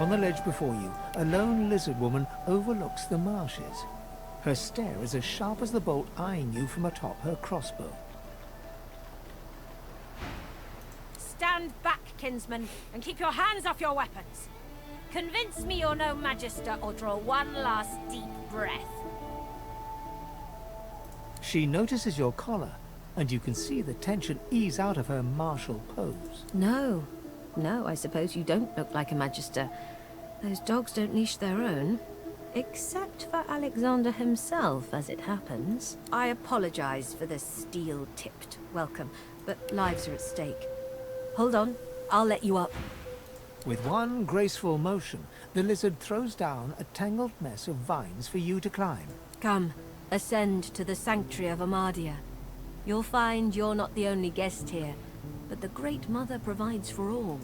On the ledge before you, a lone lizard woman overlooks the marshes. Her stare is as sharp as the bolt eyeing you from atop her crossbow. Stand back, kinsman, and keep your hands off your weapons. Convince me you're no magister, or draw one last deep breath. She notices your collar, and you can see the tension ease out of her martial pose. No, I suppose you don't look like a magister. Those dogs don't leash their own. Except for Alexander himself, as it happens. I apologize for the steel-tipped welcome, but lives are at stake. Hold on, I'll let you up. With one graceful motion, the lizard throws down a tangled mess of vines for you to climb. Come, ascend to the sanctuary of Amadia. You'll find you're not the only guest here, but the Great Mother provides for all.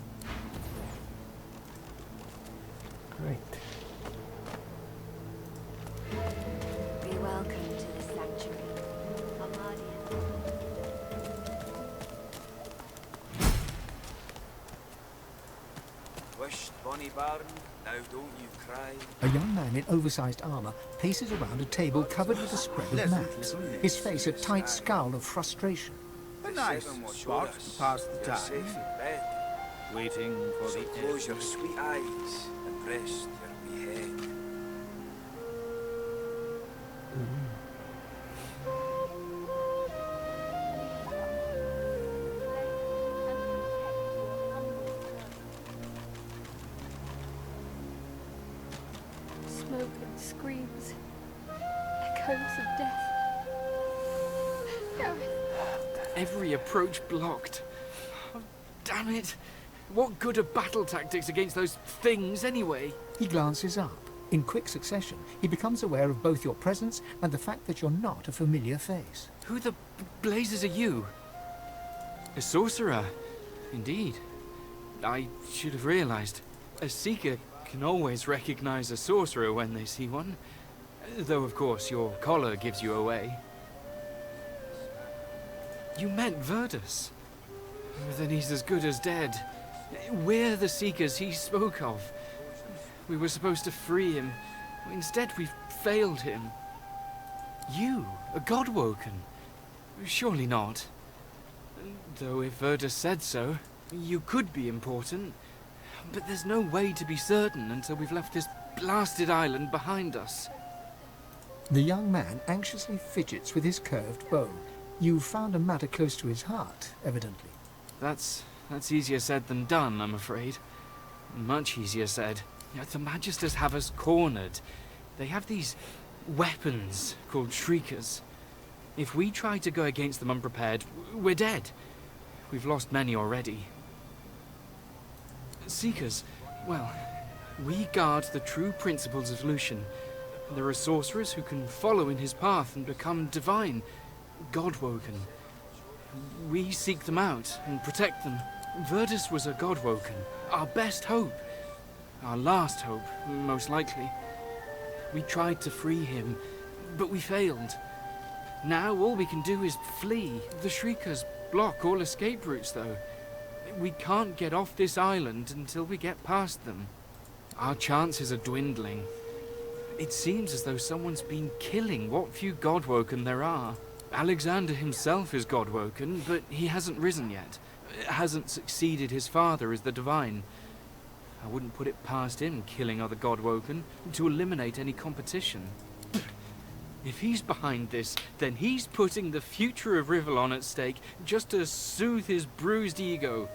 Great. Be welcome to the sanctuary, Amadia. Wished Bonnie Baron, now don't you cry. A young man in oversized armor paces around a table covered with a spread of mats, his face a tight scowl of frustration. A nice spot to pass the You're safe time. in bed. Waiting for So the close your sweet eyes and rest your wee head. Smoke and screams. Echoes of death. Gareth. Every approach blocked. Oh, damn it. What good are battle tactics against those things anyway? He glances up. In quick succession, he becomes aware of both your presence and the fact that you're not a familiar face. Who the blazes are you? A sorcerer? Indeed. I should have realized. A seeker can always recognize a sorcerer when they see one. Though, of course, your collar gives you away. You met Verdus. Then he's as good as dead. We're the seekers he spoke of. We were supposed to free him. Instead, we failed him. You, a Godwoken? Surely not. Though if Verdus said so, you could be important. But there's no way to be certain until we've left this blasted island behind us. The young man anxiously fidgets with his curved bow. You've found a matter close to his heart, evidently. That's easier said than done, I'm afraid. Much easier said. The Magisters have us cornered. They have these weapons called Shriekers. If we try to go against them unprepared, we're dead. We've lost many already. Seekers, well, we guard the true principles of Lucian. There are sorcerers who can follow in his path and become divine, Godwoken. We seek them out and protect them. Verdus was a Godwoken, our best hope. Our last hope, most likely. We tried to free him, but we failed. Now all we can do is flee. The Shriekers block all escape routes, though. We can't get off this island until we get past them. Our chances are dwindling. It seems as though someone's been killing what few Godwoken there are. Alexander himself is Godwoken, but he hasn't risen yet. Hasn't succeeded his father as the Divine. I wouldn't put it past him killing other Godwoken to eliminate any competition. If he's behind this, then he's putting the future of Rivellon at stake just to soothe his bruised ego.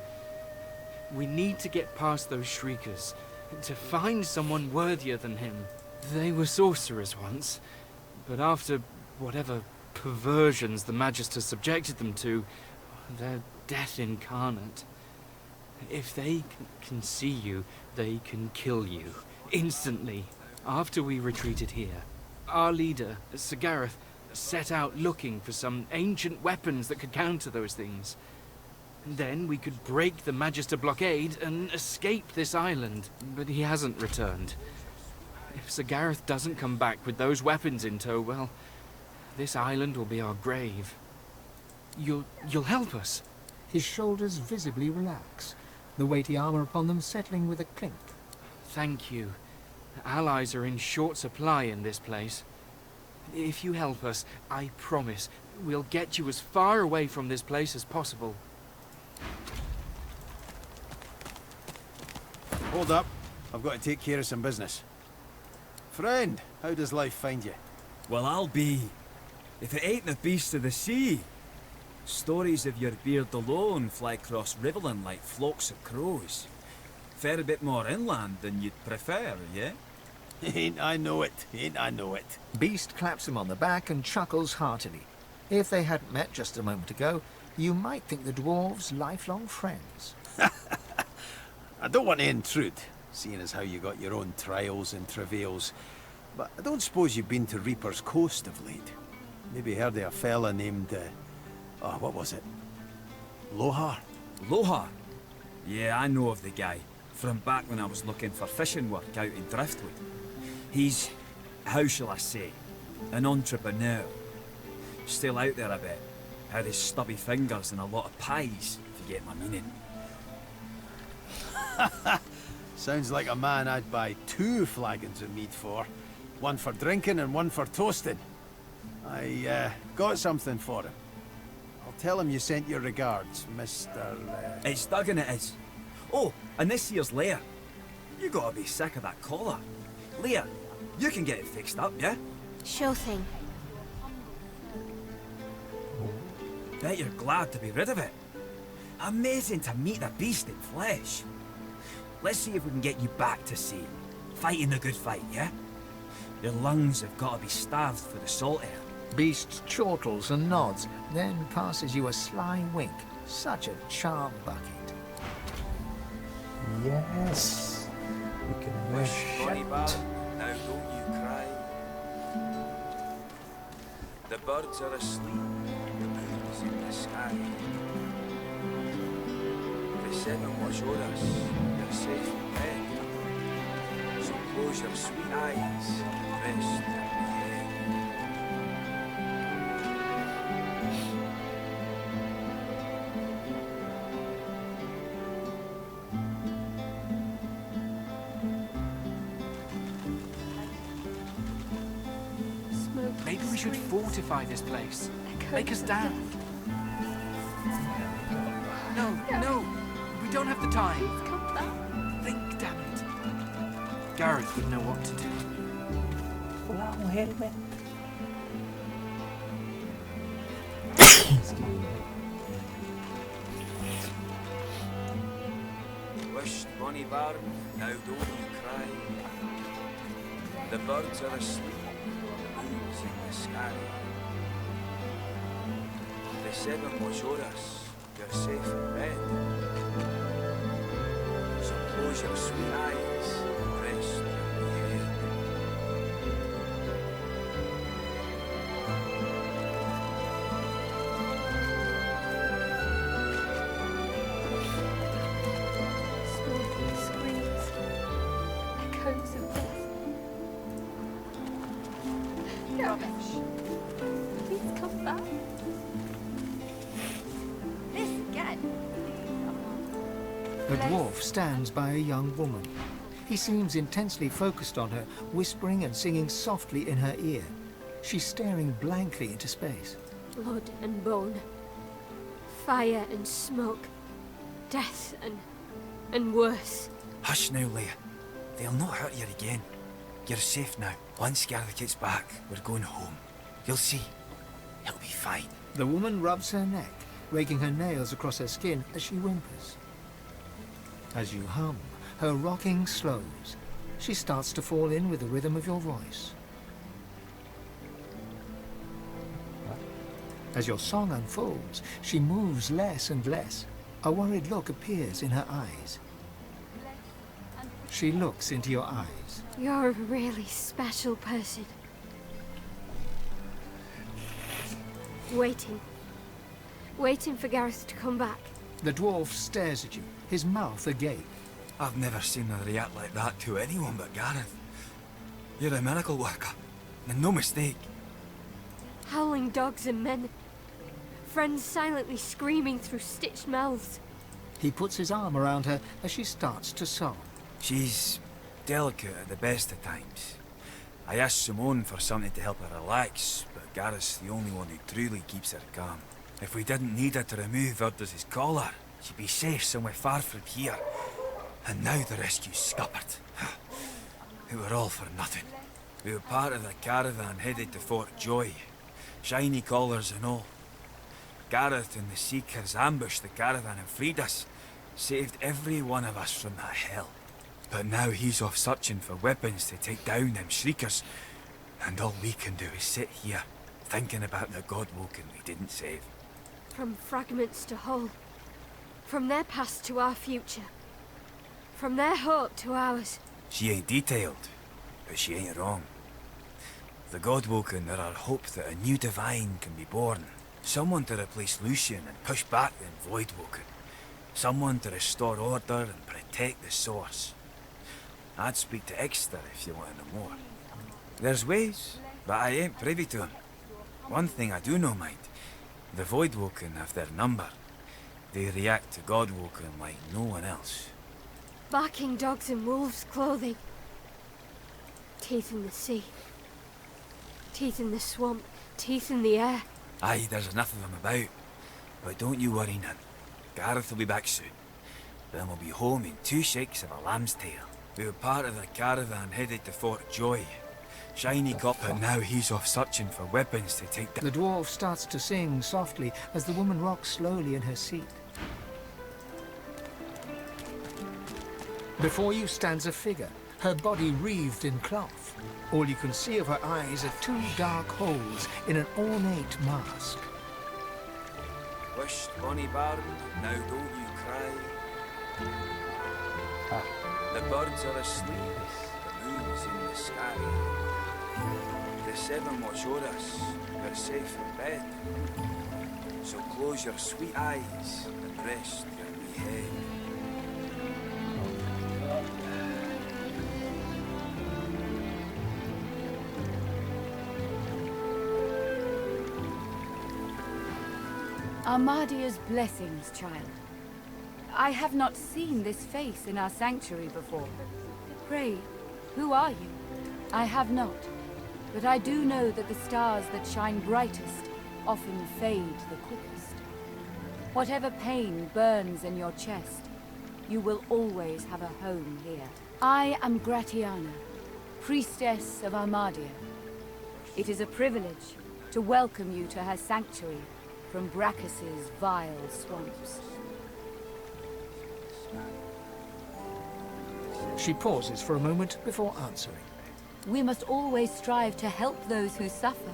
We need to get past those Shriekers, to find someone worthier than him. They were sorcerers once, but after whatever perversions the Magister subjected them to, they're death incarnate. If they can see you, they can kill you. Instantly. After we retreated here, our leader, Sir Gareth, set out looking for some ancient weapons that could counter those things. Then we could break the Magister blockade and escape this island. But he hasn't returned. If Sir Gareth doesn't come back with those weapons in tow, well, this island will be our grave. You'll help us? His shoulders visibly relax, the weighty armor upon them settling with a clink. Thank you. Allies are in short supply in this place. If you help us, I promise, we'll get you as far away from this place as possible. Hold up. I've got to take care of some business. Friend, how does life find you? Well, I'll be. If it ain't the beast of the sea. Stories of your beard alone fly across Riverland like flocks of crows. Fair bit more inland than you'd prefer, yeah? Ain't I know it, ain't I know it. Beast claps him on the back and chuckles heartily. If they hadn't met just a moment ago, you might think the dwarves lifelong friends. I don't want to intrude, seeing as how you got your own trials and travails, but I don't suppose you've been to Reaper's Coast of late. Maybe heard of a fella named, what was it? Lohar? Lohar? Yeah, I know of the guy. From back when I was looking for fishing work out in Driftwood. He's, how shall I say, an entrepreneur. Still out there a bit. Had his stubby fingers and a lot of pies, if you get my meaning. Sounds like a man I'd buy 2 flagons of mead for. One for drinking and one for toasting. I got something for him. I'll tell him you sent your regards, Mr. It's Duggan it is. Oh, and this here's Leah. You gotta be sick of that collar. Leah, you can get it fixed up, yeah? Sure thing. Bet you're glad to be rid of it. Amazing to meet the beast in flesh. Let's see if we can get you back to sea. Fighting the good fight, yeah? Your lungs have got to be starved for the salt air. Beast chortles and nods, then passes you a sly wink. Such a charm bucket. Yes. We can wish Bonnie it. Bar, now don't you cry. The birds are asleep, the moon's in the sky. The 7 watch o'er us, you're safe in bed. So close your sweet eyes, rest and be head. Smoke. Maybe we should fortify this place. Make us stand. No. We don't have the time. Please come back. Think, damn it. Gareth would know what to do. Long helmet. Wished Bonnie Bar, now don't you cry. The birds are asleep, the moon's in the sky. The 7 watch o'er us, you're safe in bed. So close your sweet eyes, rest your head. Smoke screams. Echoes of death. Rubbish. Please come back. This again. A dwarf stands by a young woman. He seems intensely focused on her, whispering and singing softly in her ear. She's staring blankly into space. Blood and bone. Fire and smoke. Death and worse. Hush now, Leah. They'll not hurt you again. You're safe now. Once Gareth gets back, we're going home. You'll see. It'll be fine. The woman rubs her neck, raking her nails across her skin as she whimpers. As you hum, her rocking slows. She starts to fall in with the rhythm of your voice. As your song unfolds, she moves less and less. A worried look appears in her eyes. She looks into your eyes. You're a really special person. Waiting for Gareth to come back. The dwarf stares at you, his mouth agape. I've never seen her react like that to anyone but Gareth. You're a miracle worker, and no mistake. Howling dogs and men. Friends silently screaming through stitched mouths. He puts his arm around her as she starts to sob. She's delicate at the best of times. I asked Simone for something to help her relax, but Gareth's the only one who truly keeps her calm. If we didn't need her to remove Urda's collar, she'd be safe somewhere far from here. And now the rescue's scuppered. It were all for nothing. We were part of the caravan headed to Fort Joy. Shiny collars and all. Gareth and the Seekers ambushed the caravan and freed us. Saved every one of us from that hell. But now he's off searching for weapons to take down them shriekers. And all we can do is sit here, thinking about the Godwoken we didn't save. From fragments to whole. From their past to our future. From their hope to ours. She ain't detailed, but she ain't wrong. The Godwoken are our hope that a new divine can be born. Someone to replace Lucian and push back the Voidwoken. Someone to restore order and protect the source. I'd speak to Exeter if you want to know more. There's ways, but I ain't privy to them. One thing I do know, mind. The Voidwoken have their number. They react to Godwoken like no one else. Barking dogs in wolves' clothing. Teeth in the sea. Teeth in the swamp. Teeth in the air. Aye, there's enough of them about. But don't you worry none. Gareth will be back soon. Then we'll be home in 2 shakes of a lamb's tail. We were part of the caravan headed to Fort Joy. Shiny cop, but now he's off searching for weapons to take down. The dwarf starts to sing softly as the woman rocks slowly in her seat. Before you stands a figure, her body wreathed in cloth. All you can see of her eyes are 2 dark holes in an ornate mask. Wished bonny barn, now don't you cry. The birds are asleep, the moon's in the sky. The 7 watch o'er us, we're safe in bed. So close your sweet eyes and rest your wee head. Armadia's blessings, child. I have not seen this face in our sanctuary before. Pray, who are you? I have not, but I do know that the stars that shine brightest often fade the quickest. Whatever pain burns in your chest, you will always have a home here. I am Gratiana, priestess of Armadia. It is a privilege to welcome you to her sanctuary from Braccus's vile swamps. She pauses for a moment before answering. We must always strive to help those who suffer.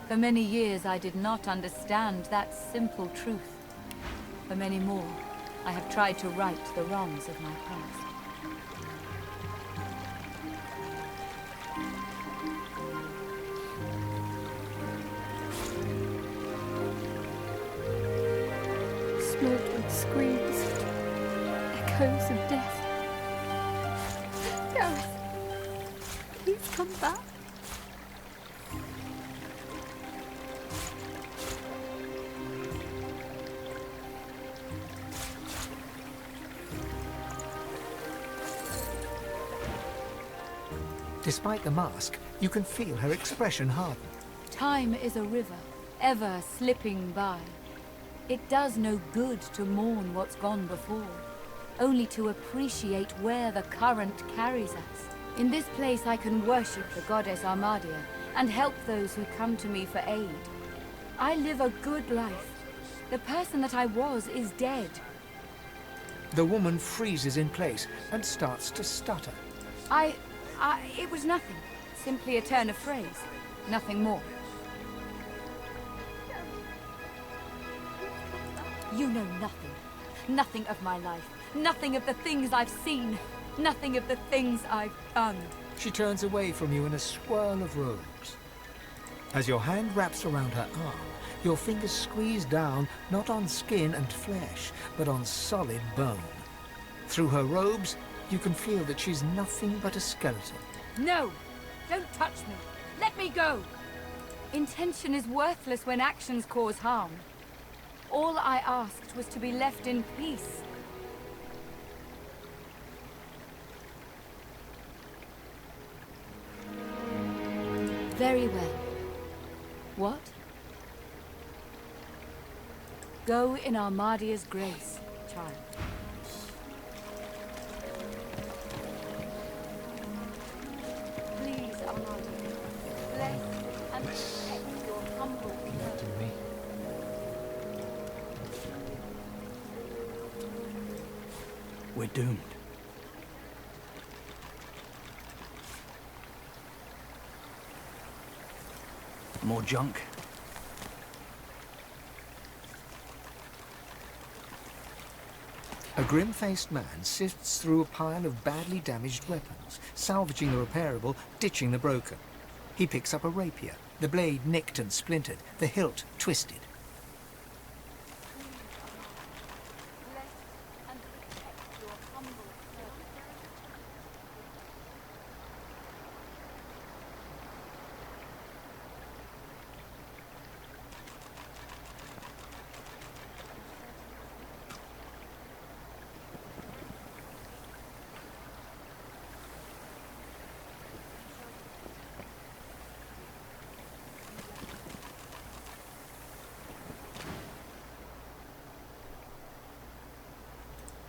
For many years I did not understand that simple truth. For many more, I have tried to right the wrongs of my past. Smoke and screams. Echoes of death. Gareth, please come back. Despite the mask, you can feel her expression harden. Time is a river, ever slipping by. It does no good to mourn what's gone before, only to appreciate where the current carries us. In this place I can worship the goddess Armadia and help those who come to me for aid. I live a good life. The person that I was is dead. The woman freezes in place and starts to stutter. It was nothing. Simply a turn of phrase. Nothing more. You know nothing. Nothing of my life. Nothing of the things I've seen. Nothing of the things I've done. She turns away from you in a swirl of robes. As your hand wraps around her arm, your fingers squeeze down not on skin and flesh, but on solid bone. Through her robes, you can feel that she's nothing but a skeleton. No! Don't touch me! Let me go! Intention is worthless when actions cause harm. All I asked was to be left in peace. Very well. What? Go in Armadia's grace, child. Please, Armadia, bless and protect your humble servant. We're doomed. More junk. A grim-faced man sifts through a pile of badly damaged weapons, salvaging the repairable, ditching the broken. He picks up a rapier, the blade nicked and splintered, the hilt twisted.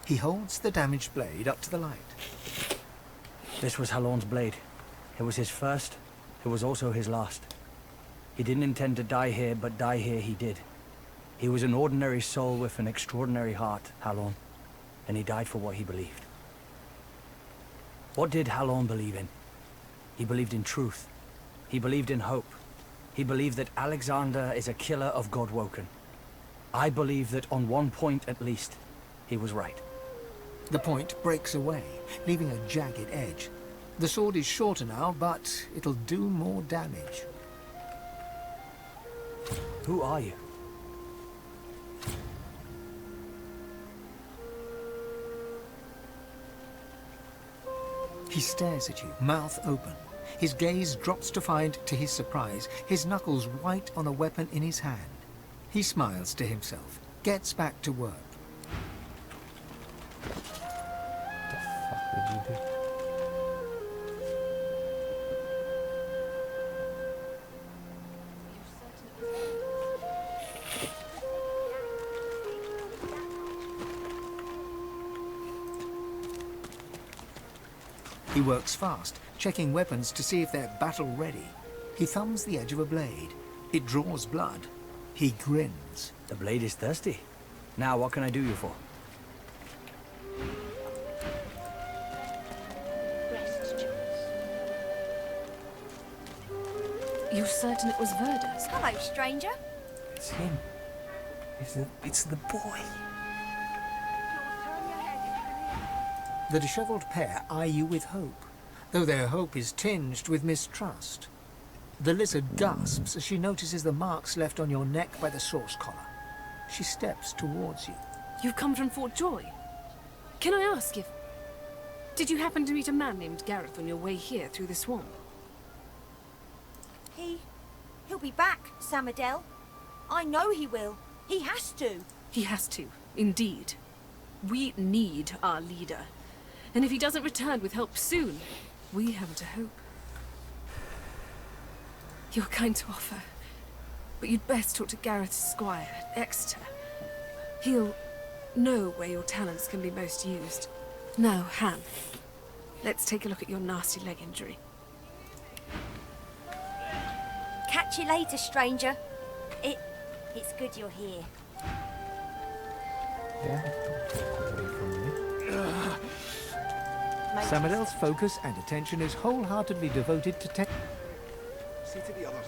He holds the damaged blade up to the light. This was Halorn's blade. It was his first. It was also his last. He didn't intend to die here, but die here he did. He was an ordinary soul with an extraordinary heart, Halorn. And he died for what he believed. What did Halorn believe in? He believed in truth. He believed in hope. He believed that Alexander is a killer of Godwoken. I believe that on one point at least, he was right. The point breaks away, leaving a jagged edge. The sword is shorter now, but it'll do more damage. Who are you? He stares at you, mouth open. His gaze drops to find, to his surprise, his knuckles white on a weapon in his hand. He smiles to himself, gets back to work. What did you do? He works fast, checking weapons to see if they're battle-ready. He thumbs the edge of a blade. It draws blood. He grins. The blade is thirsty. Now, what can I do you for? You're certain it was Verda's? Hello, stranger. It's him. It's the boy. The disheveled pair eye you with hope, though their hope is tinged with mistrust. The lizard gasps as she notices the marks left on your neck by the source collar. She steps towards you. You've come from Fort Joy. Can I ask if... Did you happen to meet a man named Gareth on your way here through the swamp? He'll be back, Samadel. I know he will. He has to. He has to, indeed. We need our leader. And if he doesn't return with help soon, we haven't a hope. You're kind to offer, but you'd best talk to Gareth's squire at Exeter. He'll know where your talents can be most used. Now, Han, let's take a look at your nasty leg injury. Catch you later, stranger. It's good you're here. Samadel's focus and attention is wholeheartedly devoted to tech. See to the others.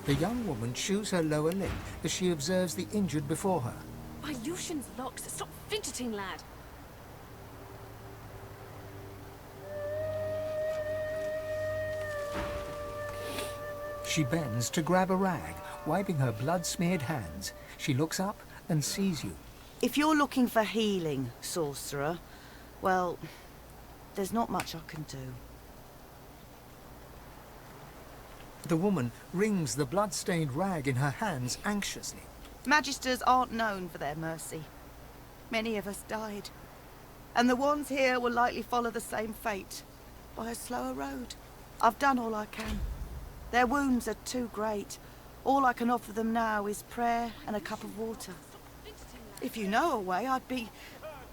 The young woman chews her lower lip as she observes the injured before her. By Lucian's locks, stop fidgeting, lad. She bends to grab a rag, wiping her blood-smeared hands. She looks up and sees you. If you're looking for healing, sorcerer, well, there's not much I can do. The woman wrings the blood-stained rag in her hands anxiously. Magisters aren't known for their mercy. Many of us died. And the ones here will likely follow the same fate, by a slower road. I've done all I can. Their wounds are too great. All I can offer them now is prayer and a cup of water. If you know a way, I'd be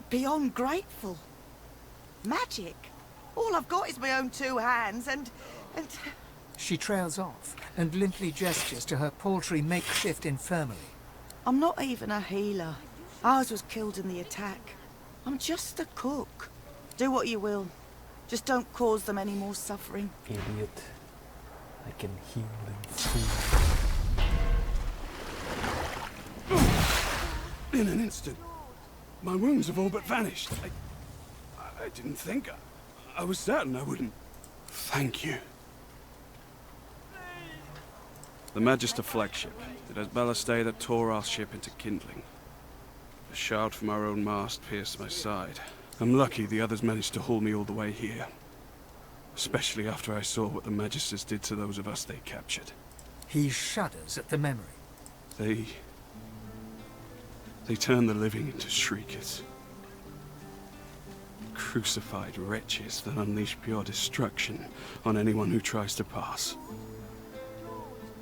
beyond grateful. Magic? All I've got is my own 2 hands and... She trails off and limply gestures to her paltry makeshift infirmary. I'm not even a healer. Ours was killed in the attack. I'm just a cook. Do what you will. Just don't cause them any more suffering. Idiot. I can heal them free. In an instant. My wounds have all but vanished. I didn't think. I was certain I wouldn't. Thank you. The Magister flagship. It has ballastay that tore our ship into kindling. A shard from our own mast pierced my side. I'm lucky the others managed to haul me all the way here. Especially after I saw what the Magisters did to those of us they captured. He shudders at the memory. They turned the living into shriekers. Crucified wretches that unleash pure destruction on anyone who tries to pass.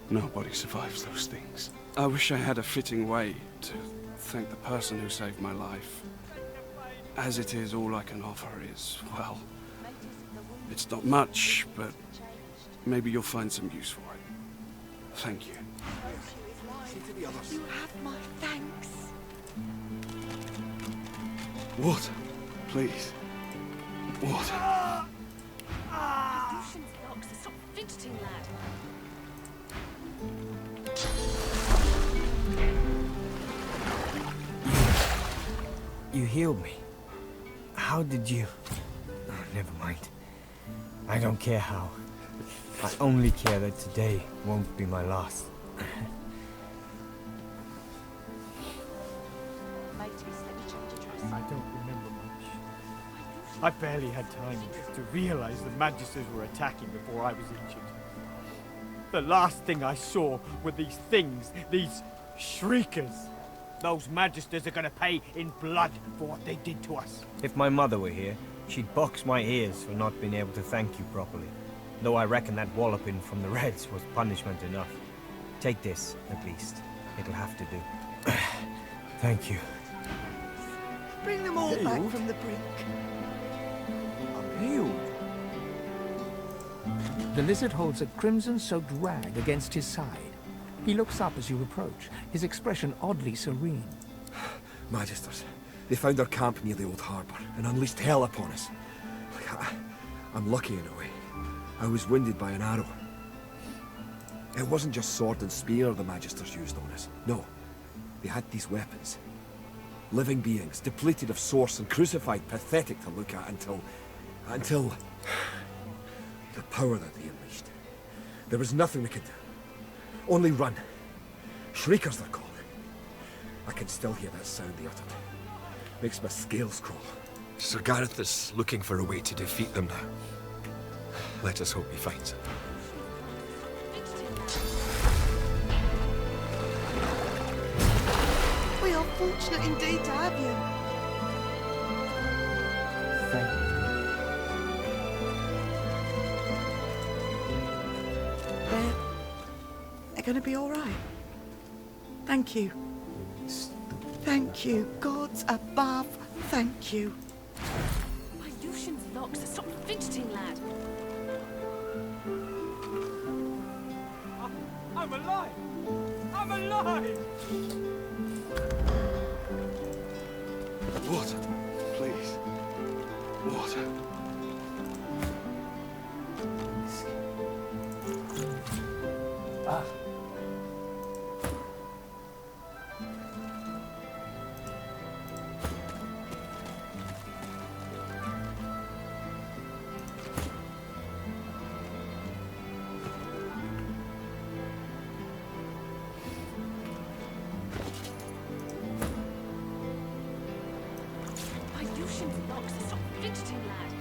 Nobody survives those things. I wish I had a fitting way to thank the person who saved my life. As it is, all I can offer is, well, it's not much, but maybe you'll find some use for it. Thank you. You have my thanks. Water, please. Water. Stop fidgeting, lad. You healed me. How did you... Oh, never mind. I don't care how. I only care that today won't be my last. I don't remember much. I barely had time to realize the Magisters were attacking before I was injured. The last thing I saw were these things, these shriekers. Those Magisters are gonna pay in blood for what they did to us. If my mother were here, she'd box my ears for not being able to thank you properly. Though I reckon that walloping from the Reds was punishment enough. Take this, at least. It'll have to do. Thank you. Bring them all back from the brink. I'm healed. The lizard holds a crimson-soaked rag against his side. He looks up as you approach, his expression oddly serene. Magisters, they found our camp near the old harbour and unleashed hell upon us. I'm lucky in a way. I was wounded by an arrow. It wasn't just sword and spear the Magisters used on us. No, they had these weapons. Living beings, depleted of source and crucified, pathetic to look at until the power that they unleashed. There was nothing we could do. Only run. Shriekers they're called. I can still hear that sound they uttered. Makes my scales crawl. Sir Gareth is looking for a way to defeat them now. Let us hope he finds it. We are fortunate indeed to have you. Thank you. They're gonna be all right. Thank you. Thank you. Gods above, thank you. My Lucian's locks. Stop fidgeting, lad. I'm alive! I'm alive! Water, please. Water. My Lucian's locks. Stop fidgeting, lad.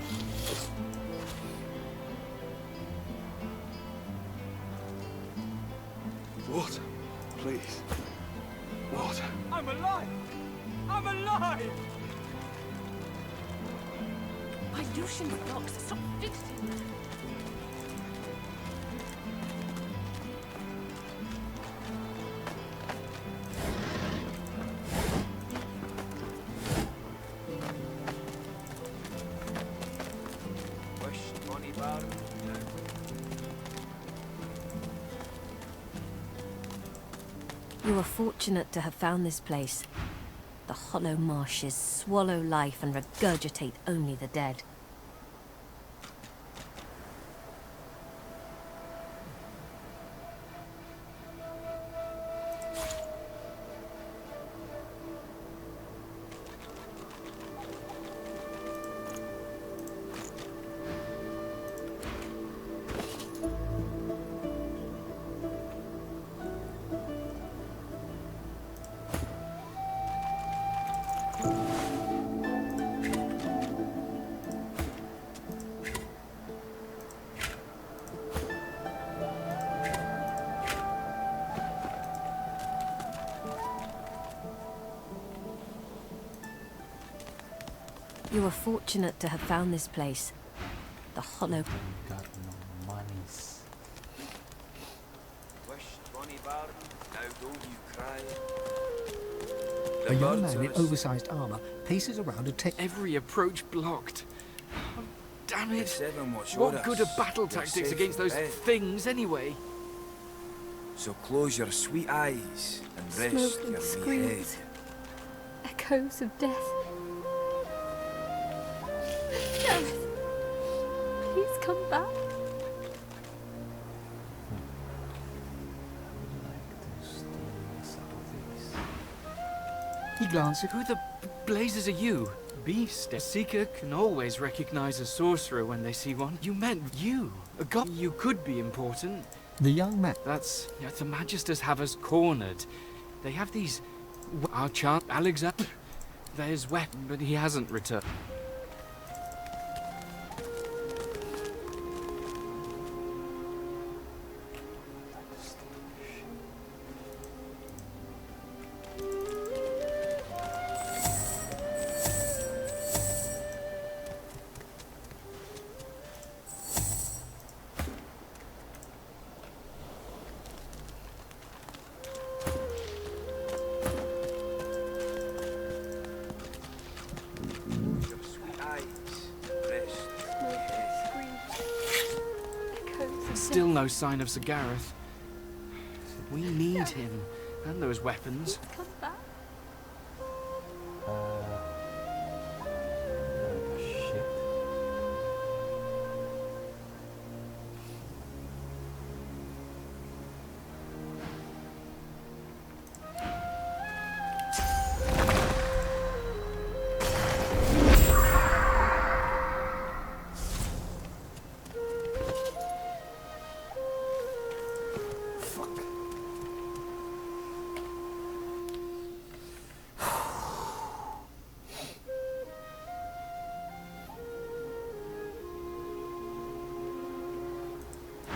please. What? I'm alive! I'm alive! My Lucian blocks, stop fixing them. You are fortunate to have found this place. The hollow marshes swallow life and regurgitate only the dead. You are fortunate to have found this place. The hollow... Got no monies. A young man in oversized armor paces around and takes... Every approach blocked. Oh, damn it! What What good are battle tactics against those things, anyway? So close your sweet eyes and rest Smoke and your wee head. screams. Echoes of death. Gareth, please come back. He glances... Who the blazes are you? Beast. A seeker can always recognize a sorcerer when they see one. You meant you. A god. You could be important. The young man... That's... the Magisters have us cornered. They have these... Our chant... Alexander... There's weapon, but he hasn't returned. Still no sign of Sir Gareth. We need him, and those weapons. Come back. Shit.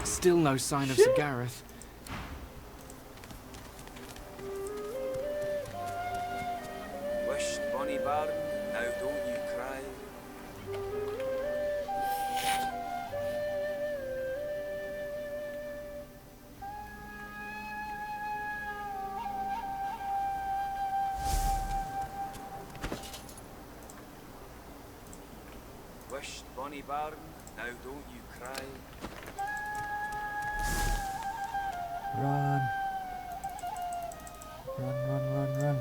Still no sign of Sir Gareth. Wished bonny barn, now don't you cry. Wished bonny barn, now don't you cry. Run. Run, run, run, run.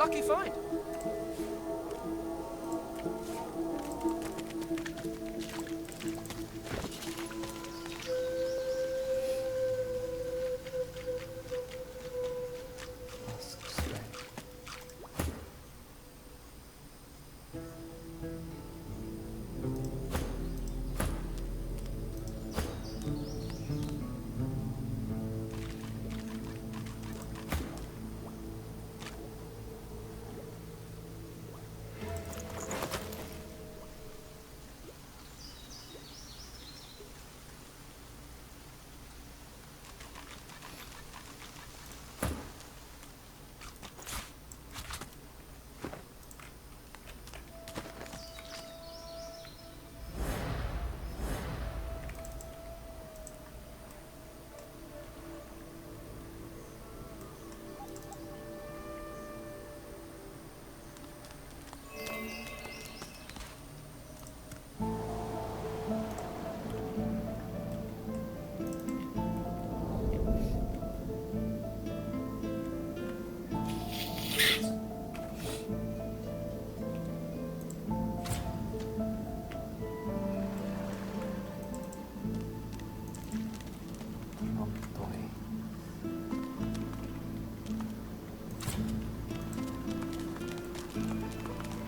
Lucky find.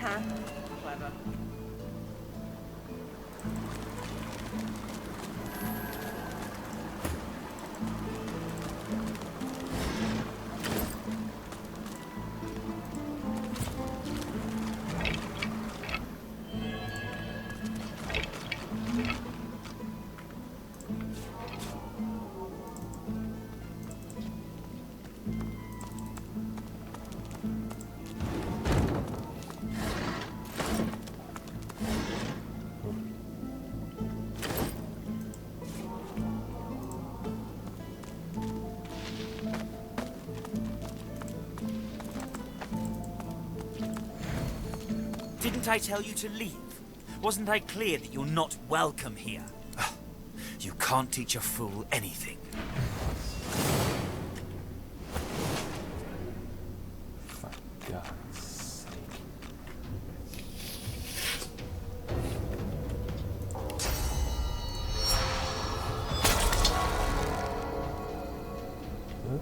Huh? Clever. Didn't I tell you to leave? Wasn't I clear that you're not welcome here? You can't teach a fool anything. For God's sake. Huh?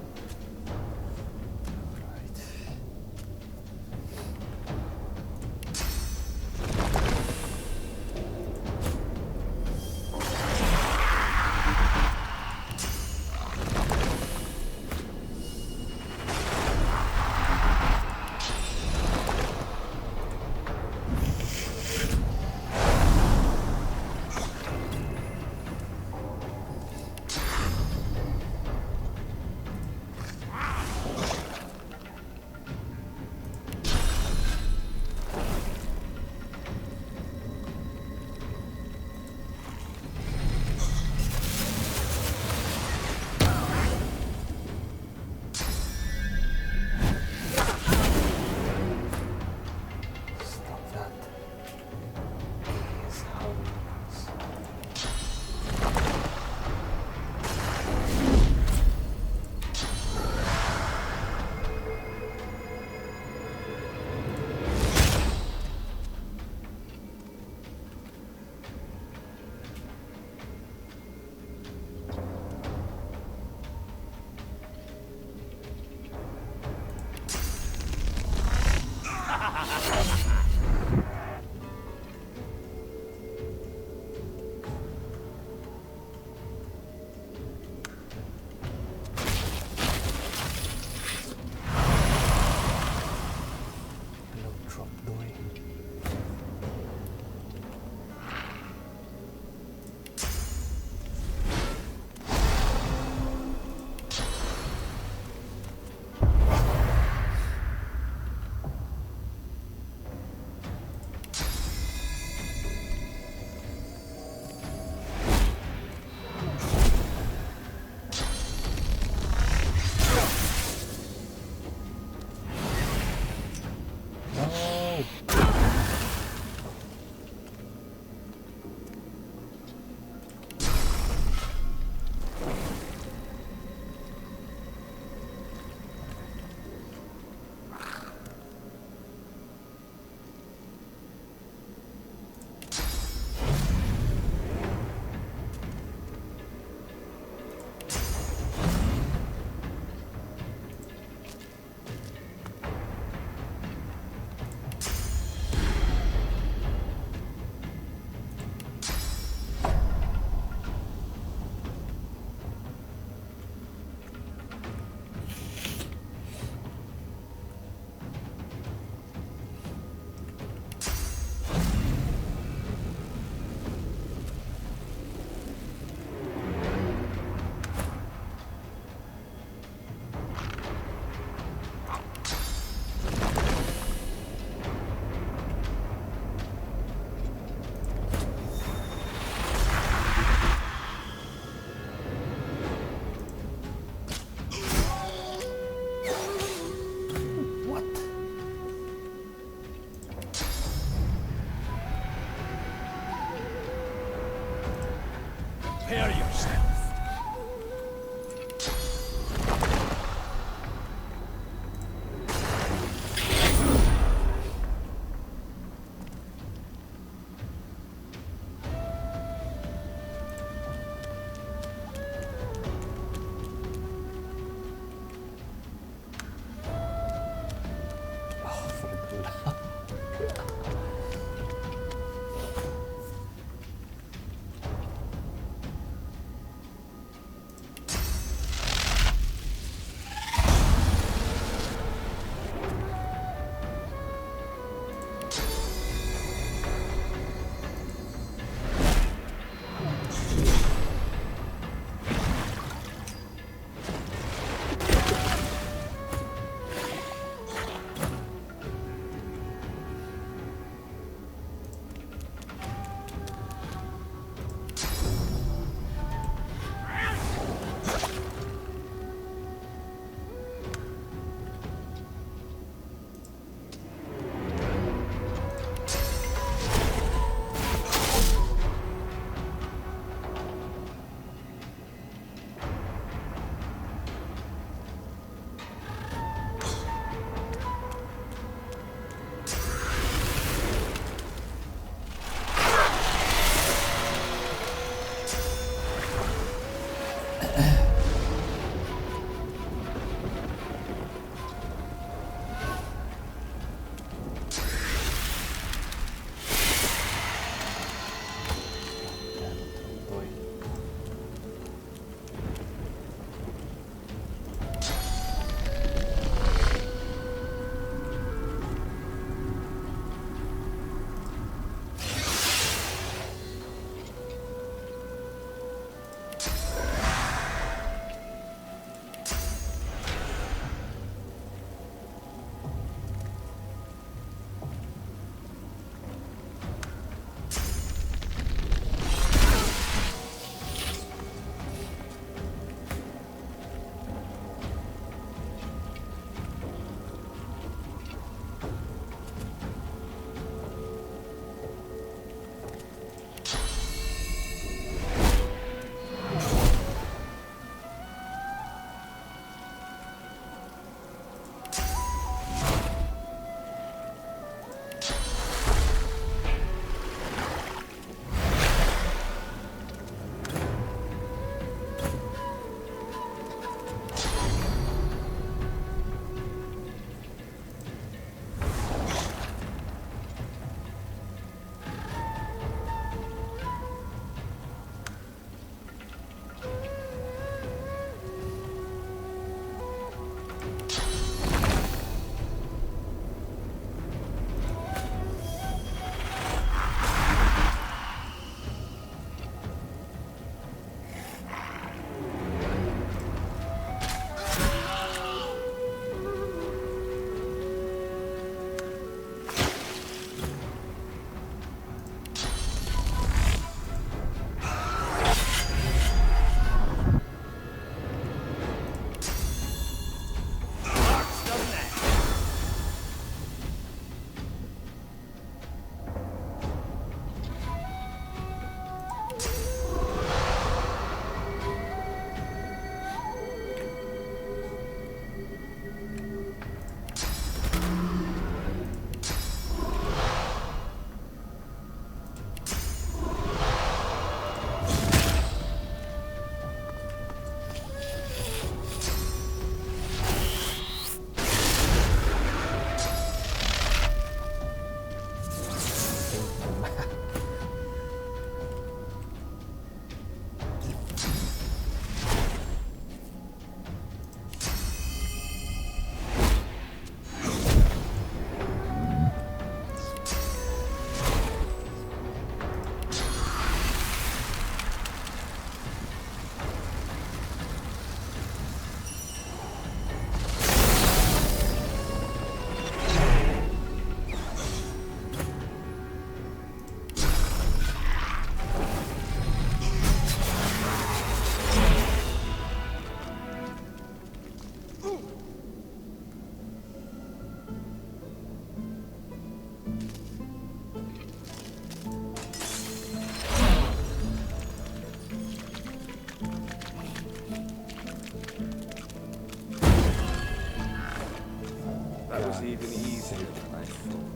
That was even easier than I thought.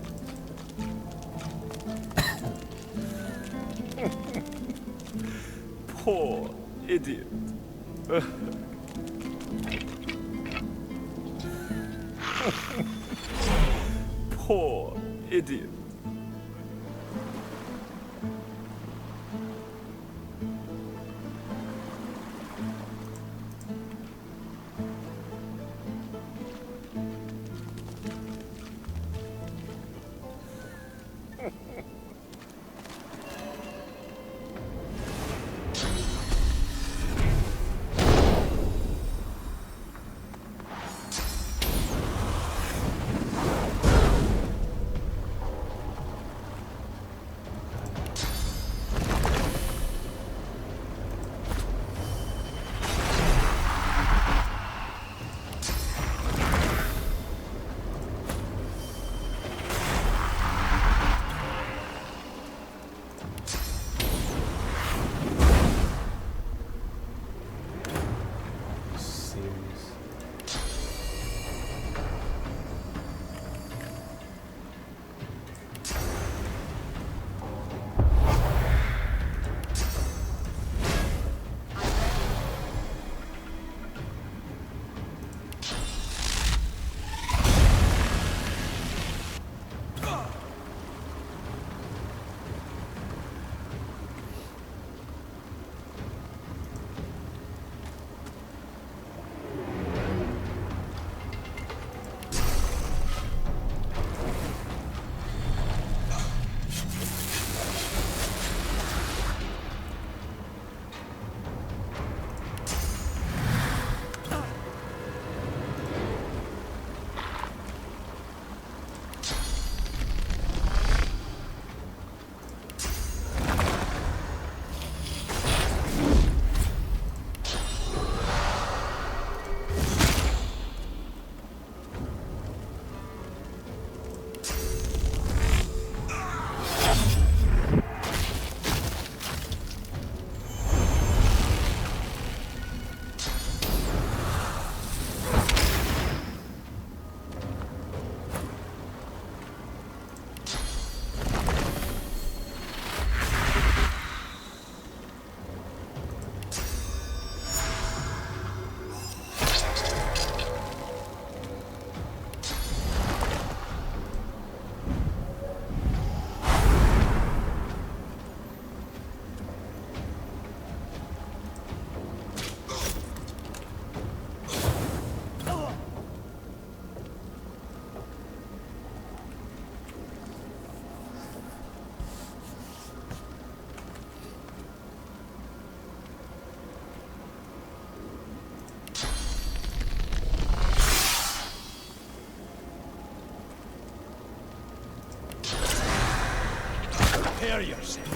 Poor idiot. Poor idiot. Prepare yourself.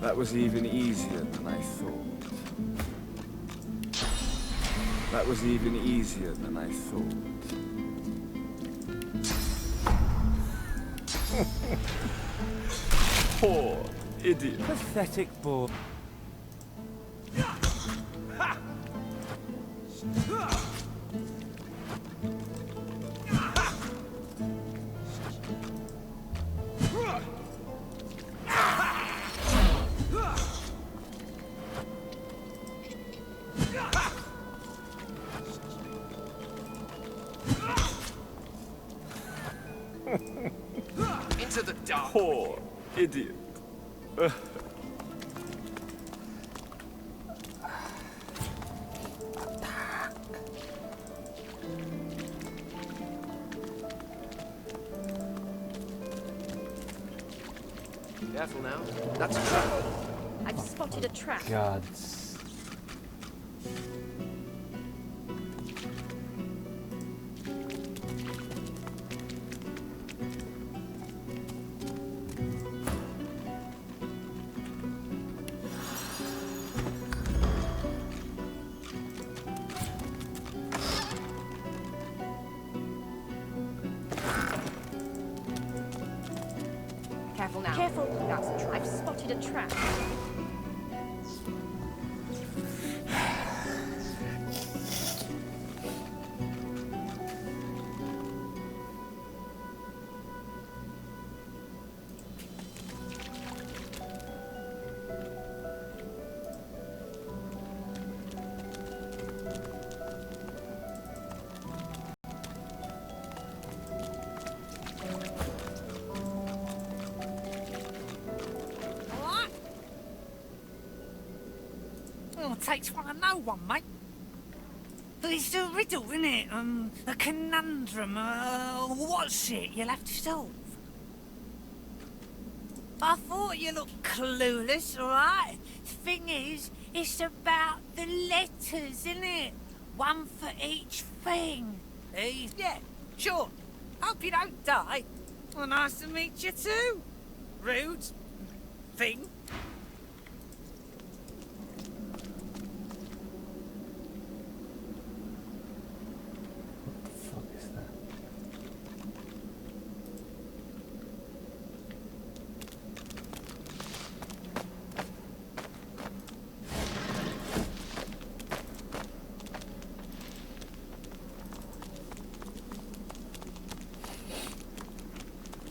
That was even easier than I thought. That was even easier than I thought. Poor idiot. Pathetic boy. Into the dark. Poor idiot. Careful now. That's a trap. I've spotted a trap. God. Careful now. Careful. That's a trap. I've spotted a trap. Well, it takes one to know one, mate. But it's a riddle, isn't it? A conundrum. What's it you'll have to solve? I thought you looked clueless, all right? Thing is, it's about the letters, isn't it? One for each thing. Yeah, sure. Hope you don't die. Well, nice to meet you too. Rude thing.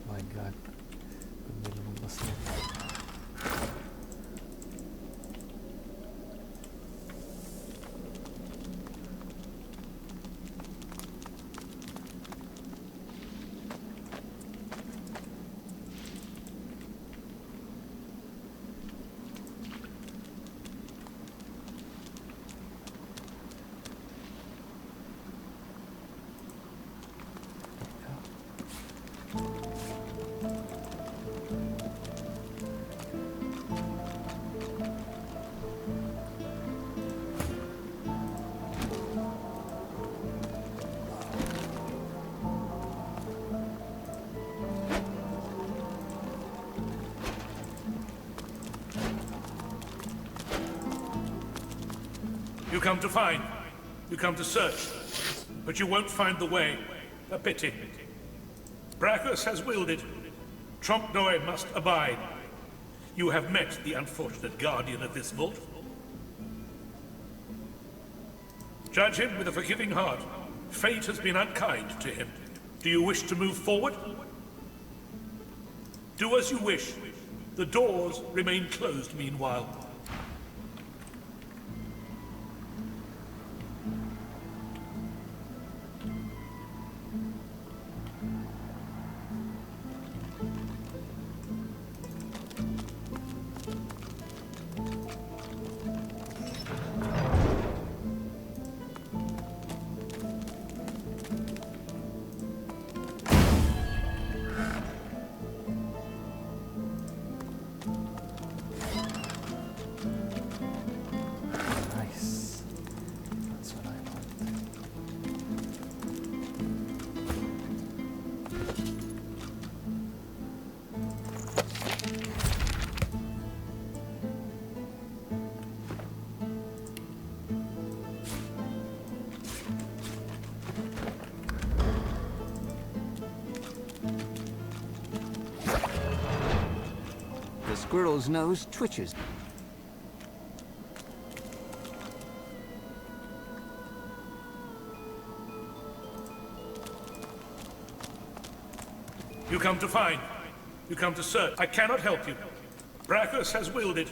My God. Ganda lumabas na. You come to find. You come to search. But you won't find the way. A pity. Braccus has willed it. Trompe-l'oeil must abide. You have met the unfortunate guardian of this vault. Judge him with a forgiving heart. Fate has been unkind to him. Do you wish to move forward? Do as you wish. The doors remain closed meanwhile. Nice. That's what I want. The squirrel's nose twitches. You come to find. You come to search. I cannot help you. Braccus has willed it.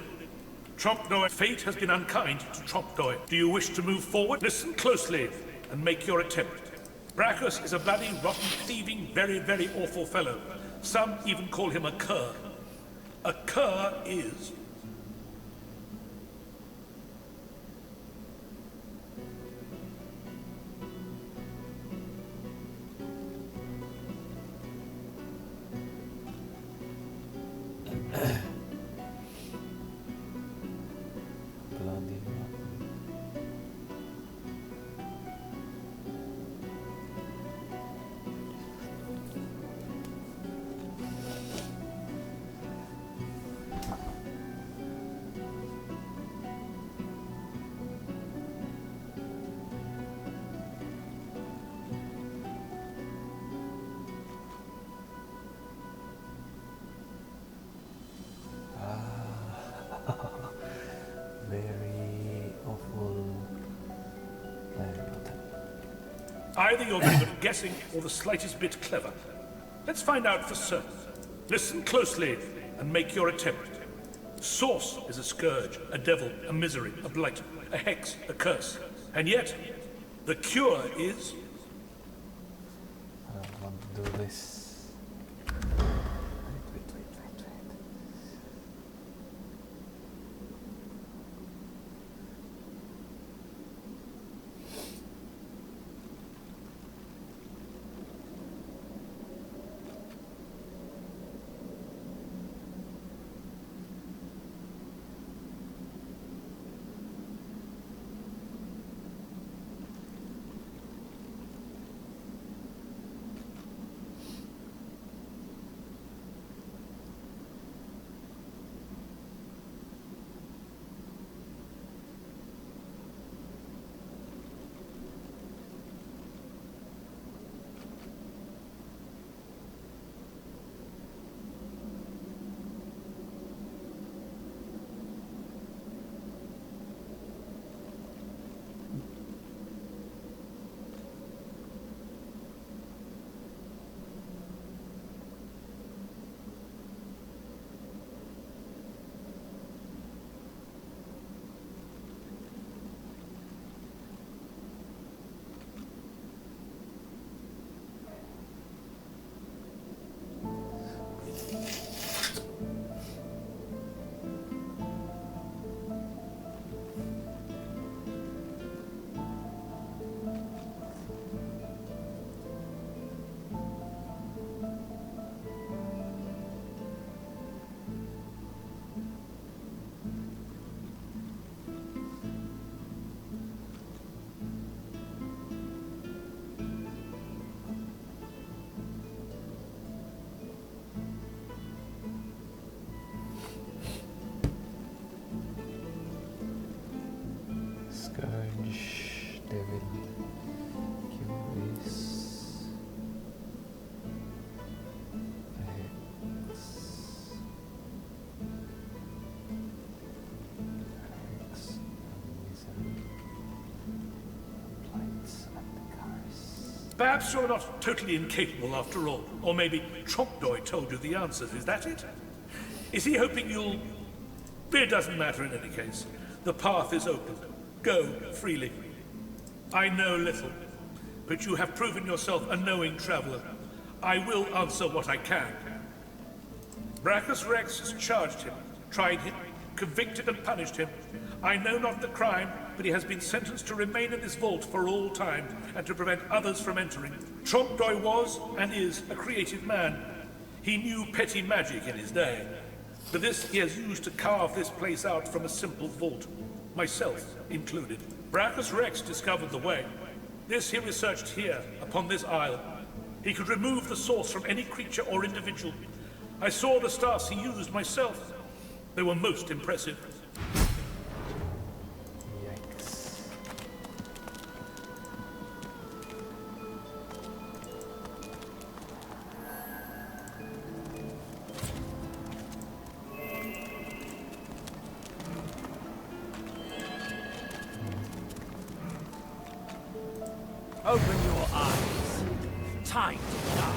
Trompe-l'oeil. Fate has been unkind to Trompe-l'oeil. Do you wish to move forward? Listen closely and make your attempt. Braccus is a bloody, rotten, thieving, very, very awful fellow. Some even call him a cur. A cur is... Bloody very awful. Either you're very good at guessing or the slightest bit clever. Let's find out for certain. Listen closely and make your attempt. Source is a scourge, a devil, a misery, a blight, a hex, a curse. And yet, the cure is... I don't want to do this. Scourge, devil, curious, hex, misery, blights, and curse. Perhaps you're not totally incapable after all. Or maybe Trompdoy told you the answers, is that it? Is he hoping you'll... It doesn't matter in any case. The path is open. Go freely. I know little, but you have proven yourself a knowing traveler. I will answer what I can. Braccus Rex has charged him, tried him, convicted and punished him. I know not the crime, but he has been sentenced to remain in this vault for all time and to prevent others from entering. Trompdoy was, and is, a creative man. He knew petty magic in his day. But this he has used to carve this place out from a simple vault. Myself included. Braccus Rex discovered the way. This he researched here, upon this isle. He could remove the source from any creature or individual. I saw the stars he used myself. They were most impressive. Yikes. Open your eyes. Time to die.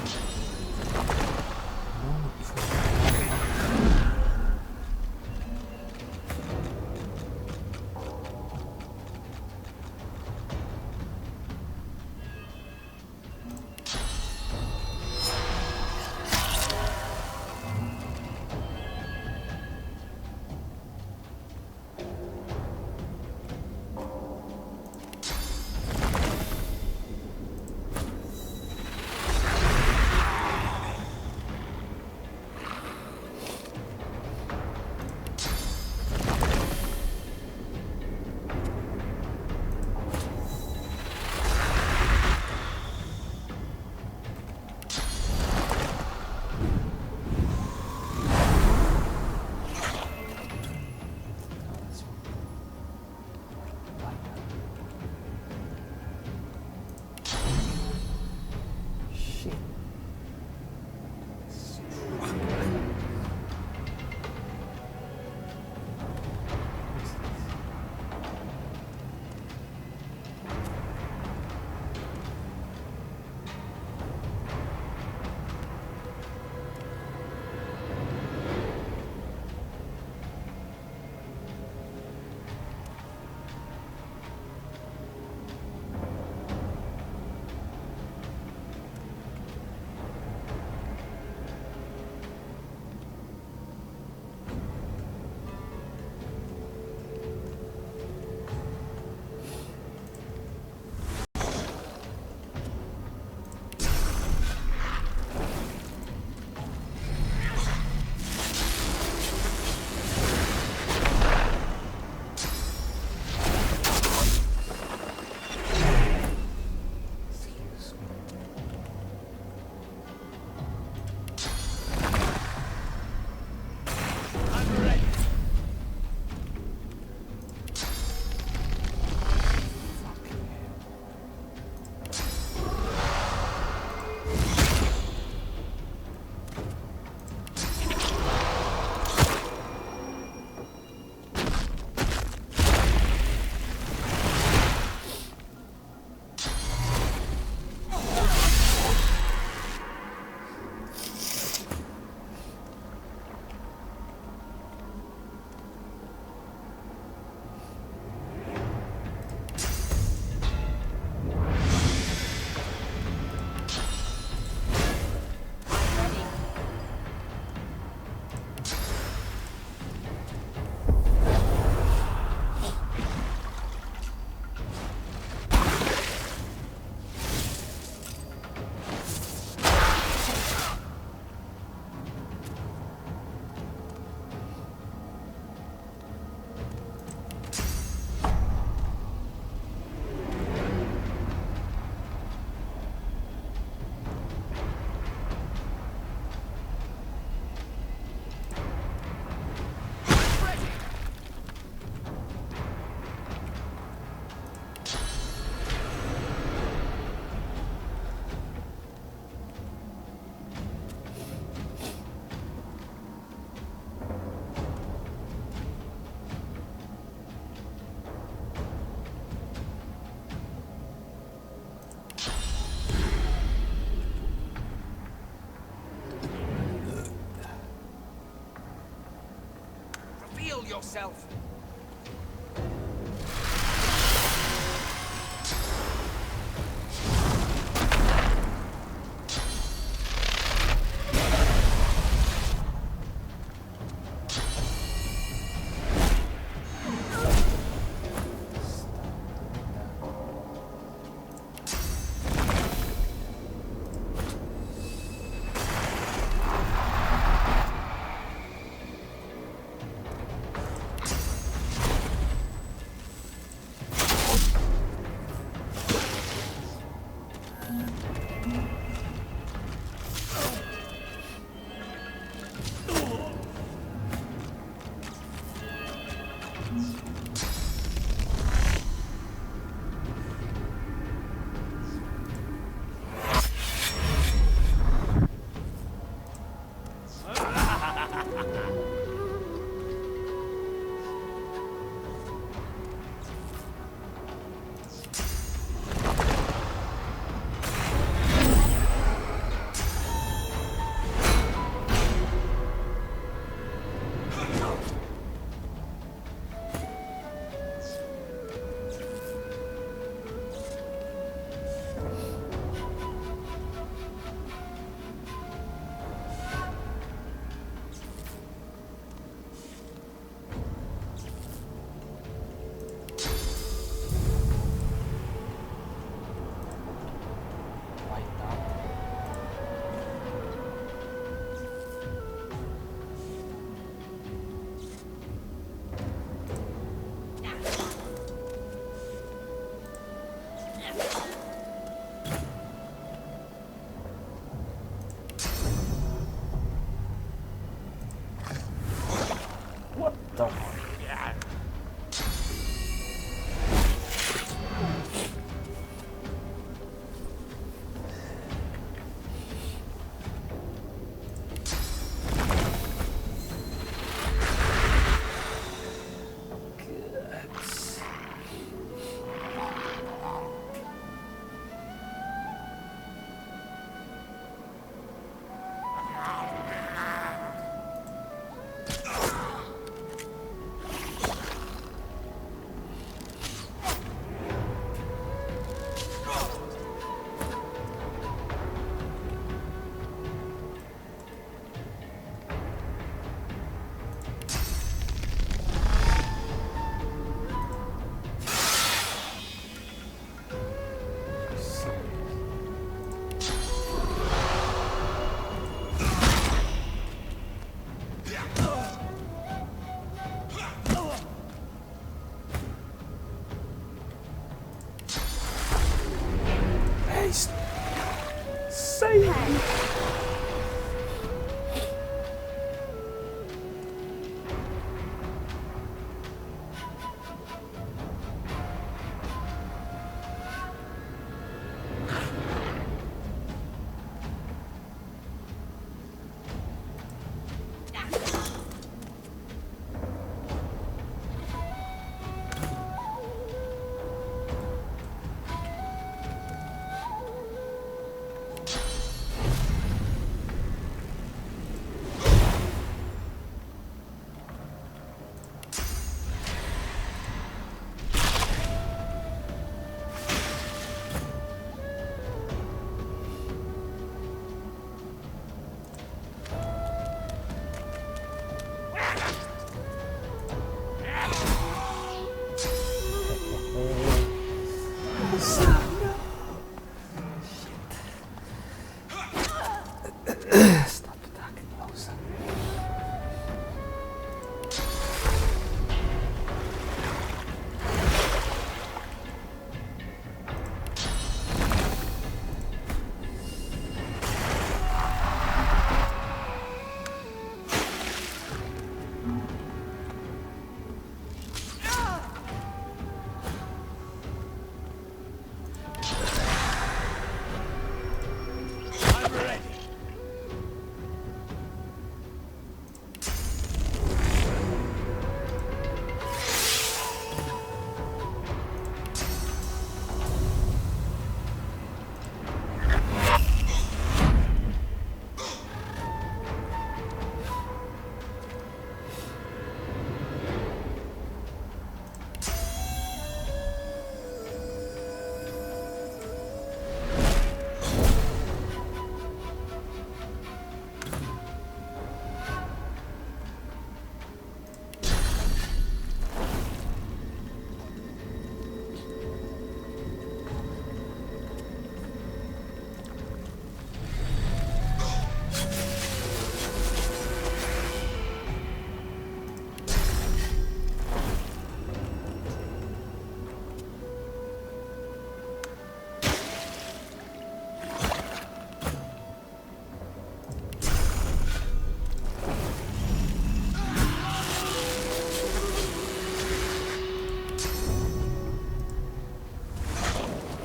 yourself.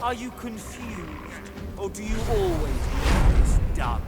Are you confused? Or do you always want this done?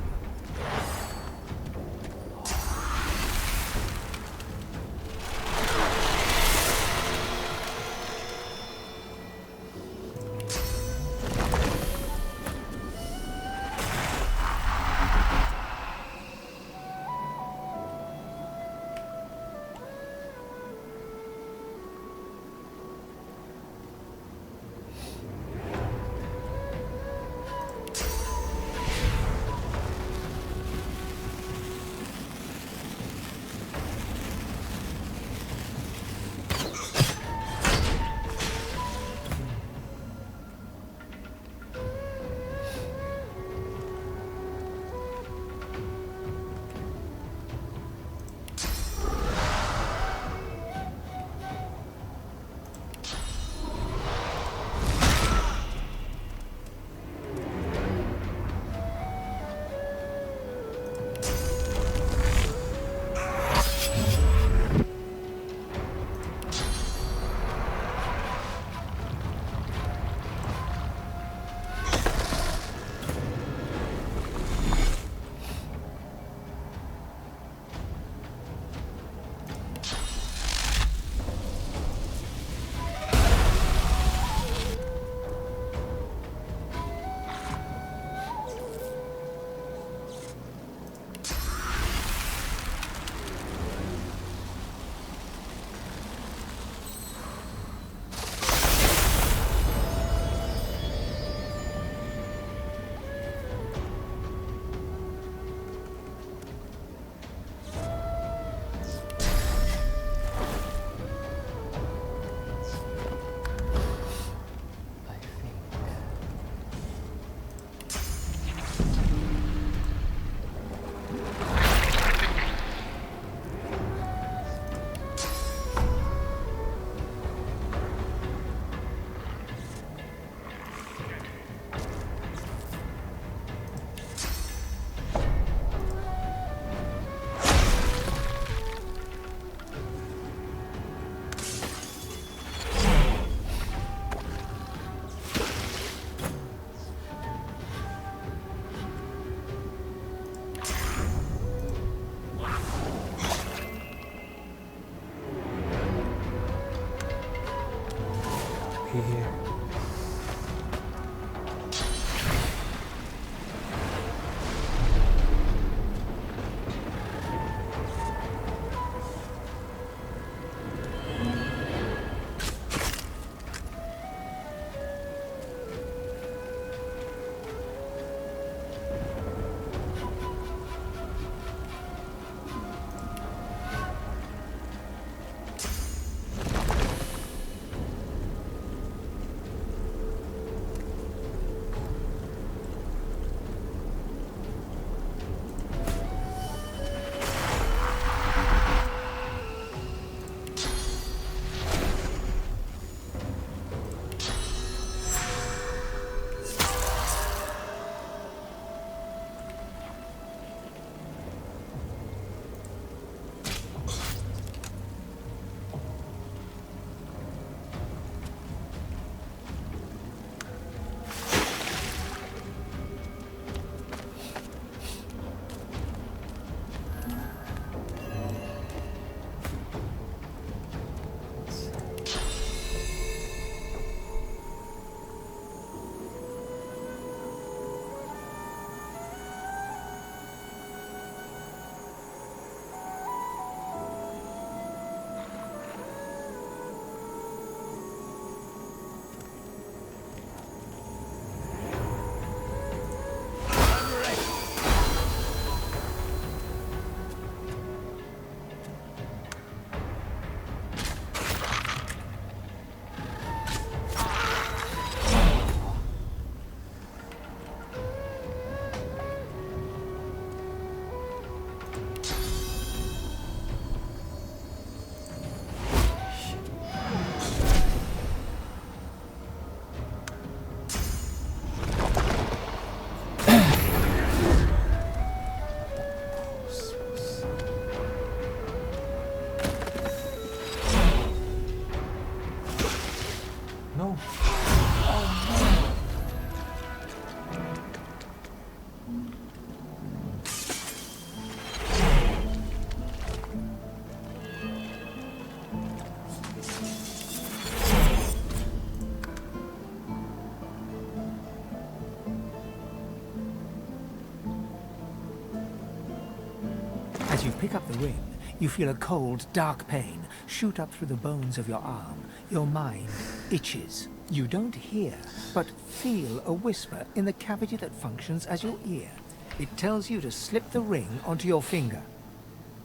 As you pick up the ring, you feel a cold, dark pain shoot up through the bones of your arm. Your mind itches. You don't hear, but feel a whisper in the cavity that functions as your ear. It tells you to slip the ring onto your finger.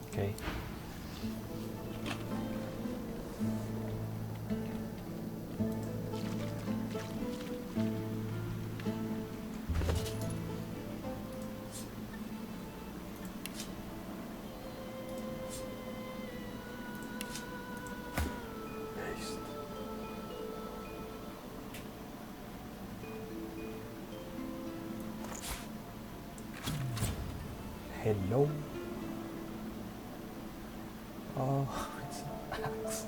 Okay. Hello. Oh, it's an axe.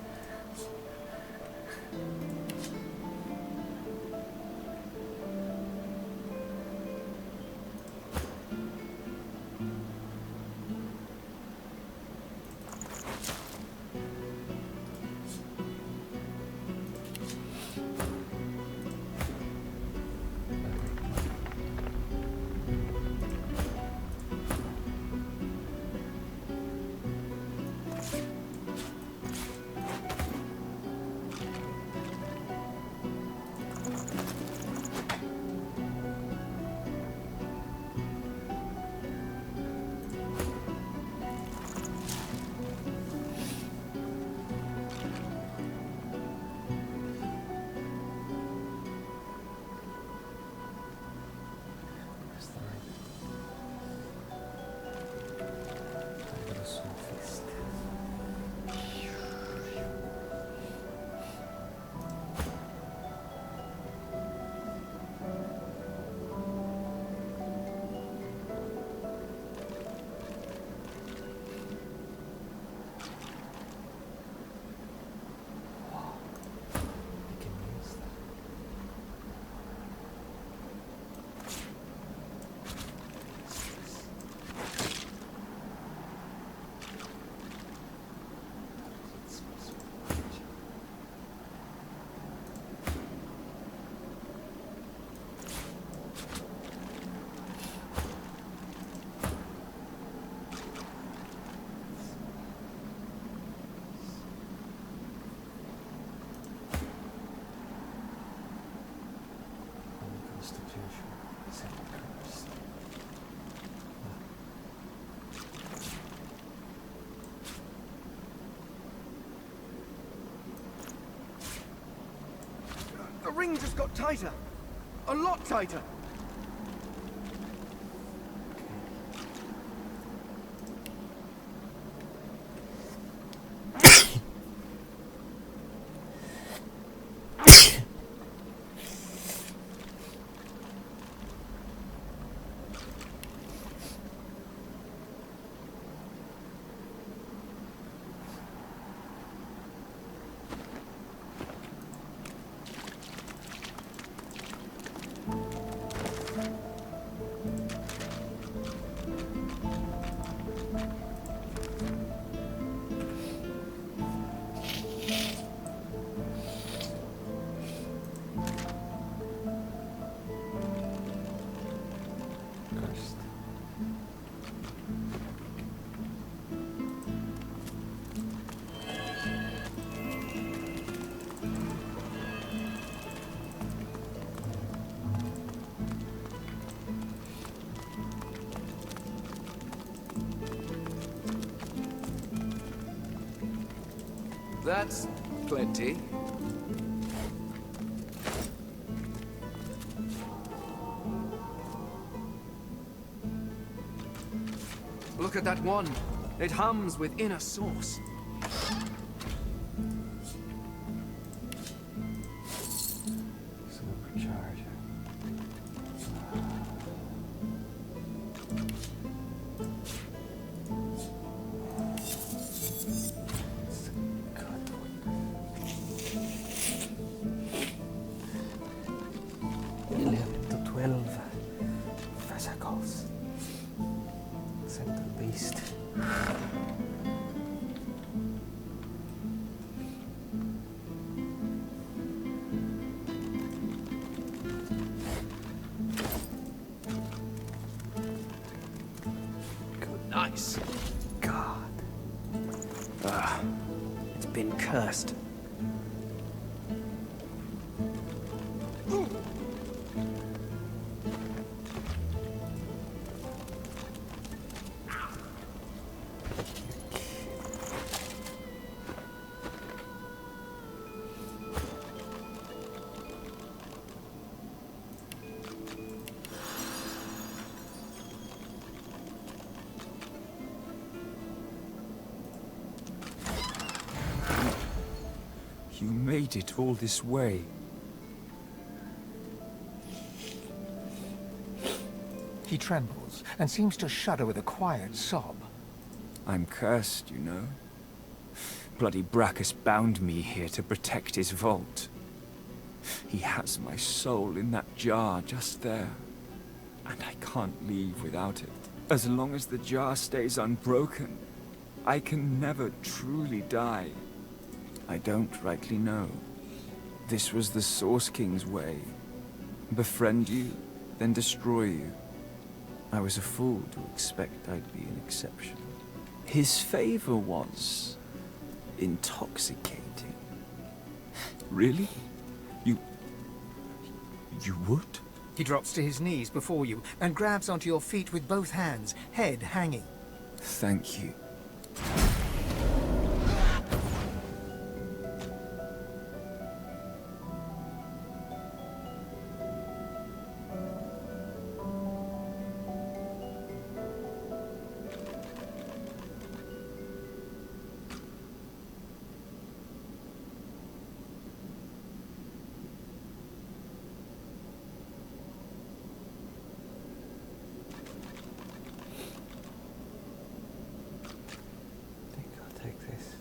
The ring just got tighter. A lot tighter. That's plenty. Look at that one. It hums with inner sauce. Supercharger. Up to 12 vesicles. Except the beast. Good, nice. God. It's been cursed. You made it all this way. He trembles and seems to shudder with a quiet sob. I'm cursed, you know. Bloody Braccus bound me here to protect his vault. He has my soul in that jar just there. And I can't leave without it. As long as the jar stays unbroken, I can never truly die. I don't rightly know. This was the Source King's way. Befriend you, then destroy you. I was a fool to expect I'd be an exception. His favor was intoxicating. Really? You would? He drops to his knees before you and grabs onto your feet with both hands, head hanging. Thank you. Take this.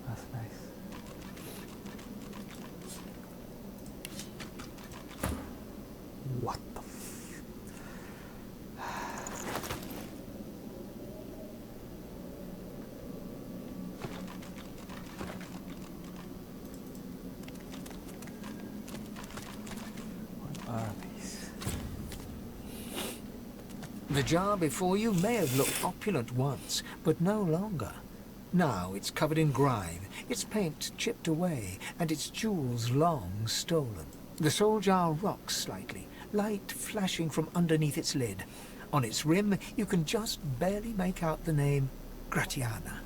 That's nice. What the The jar before you may have looked opulent once, but no longer. Now it's covered in grime, its paint chipped away, and its jewels long stolen. The soul jar rocks slightly, light flashing from underneath its lid. On its rim, you can just barely make out the name Gratiana.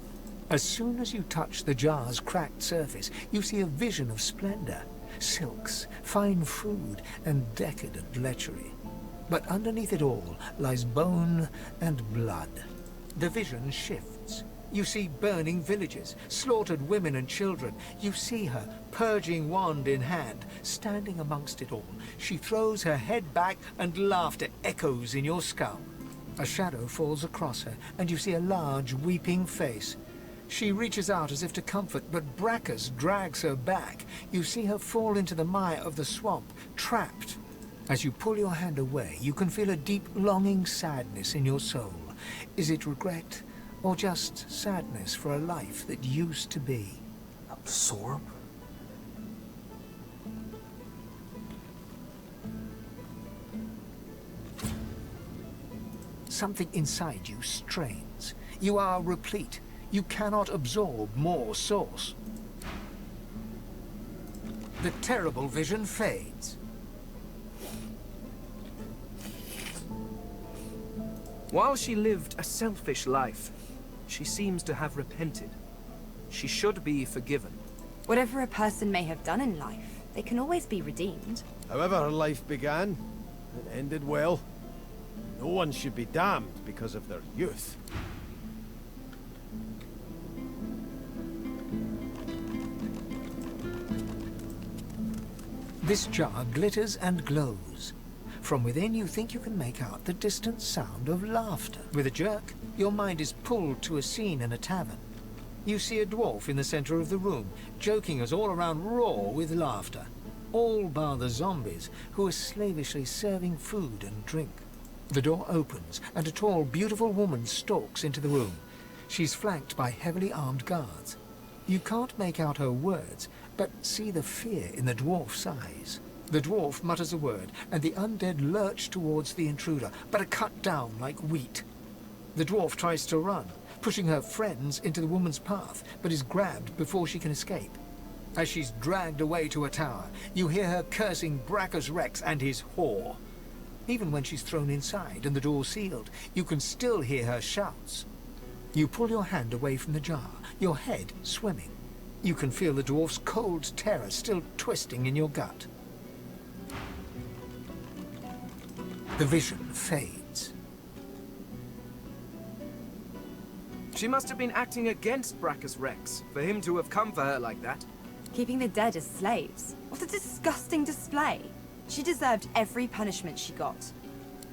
As soon as you touch the jar's cracked surface, you see a vision of splendor, silks, fine food, and decadent lechery. But underneath it all lies bone and blood. The vision shifts. You see burning villages, slaughtered women and children. You see her, purging wand in hand, standing amongst it all. She throws her head back and laughter echoes in your skull. A shadow falls across her, and you see a large, weeping face. She reaches out as if to comfort, but Braccus drags her back. You see her fall into the mire of the swamp, trapped. As you pull your hand away, you can feel a deep, longing sadness in your soul. Is it regret, or just sadness for a life that used to be? Absorb? Something inside you strains. You are replete. You cannot absorb more source. The terrible vision fades. While she lived a selfish life, she seems to have repented. She should be forgiven. Whatever a person may have done in life, they can always be redeemed. However her life began, it ended well. No one should be damned because of their youth. This jar glitters and glows. From within, you think you can make out the distant sound of laughter. With a jerk, your mind is pulled to a scene in a tavern. You see a dwarf in the center of the room, joking us all around roar with laughter. All bar the zombies, who are slavishly serving food and drink. The door opens, and a tall, beautiful woman stalks into the room. She's flanked by heavily armed guards. You can't make out her words, but see the fear in the dwarf's eyes. The dwarf mutters a word, and the undead lurch towards the intruder, but are cut down like wheat. The dwarf tries to run, pushing her friends into the woman's path, but is grabbed before she can escape. As she's dragged away to a tower, you hear her cursing BRACCUS Rex and his whore. Even when she's thrown inside and the door sealed, you can still hear her shouts. You pull your hand away from the jar, your head swimming. You can feel the dwarf's cold terror still twisting in your gut. The vision fades. She must have been acting against BRACCUS Rex, for him to have come for her like that. Keeping the dead as slaves. What a disgusting display. She deserved every punishment she got.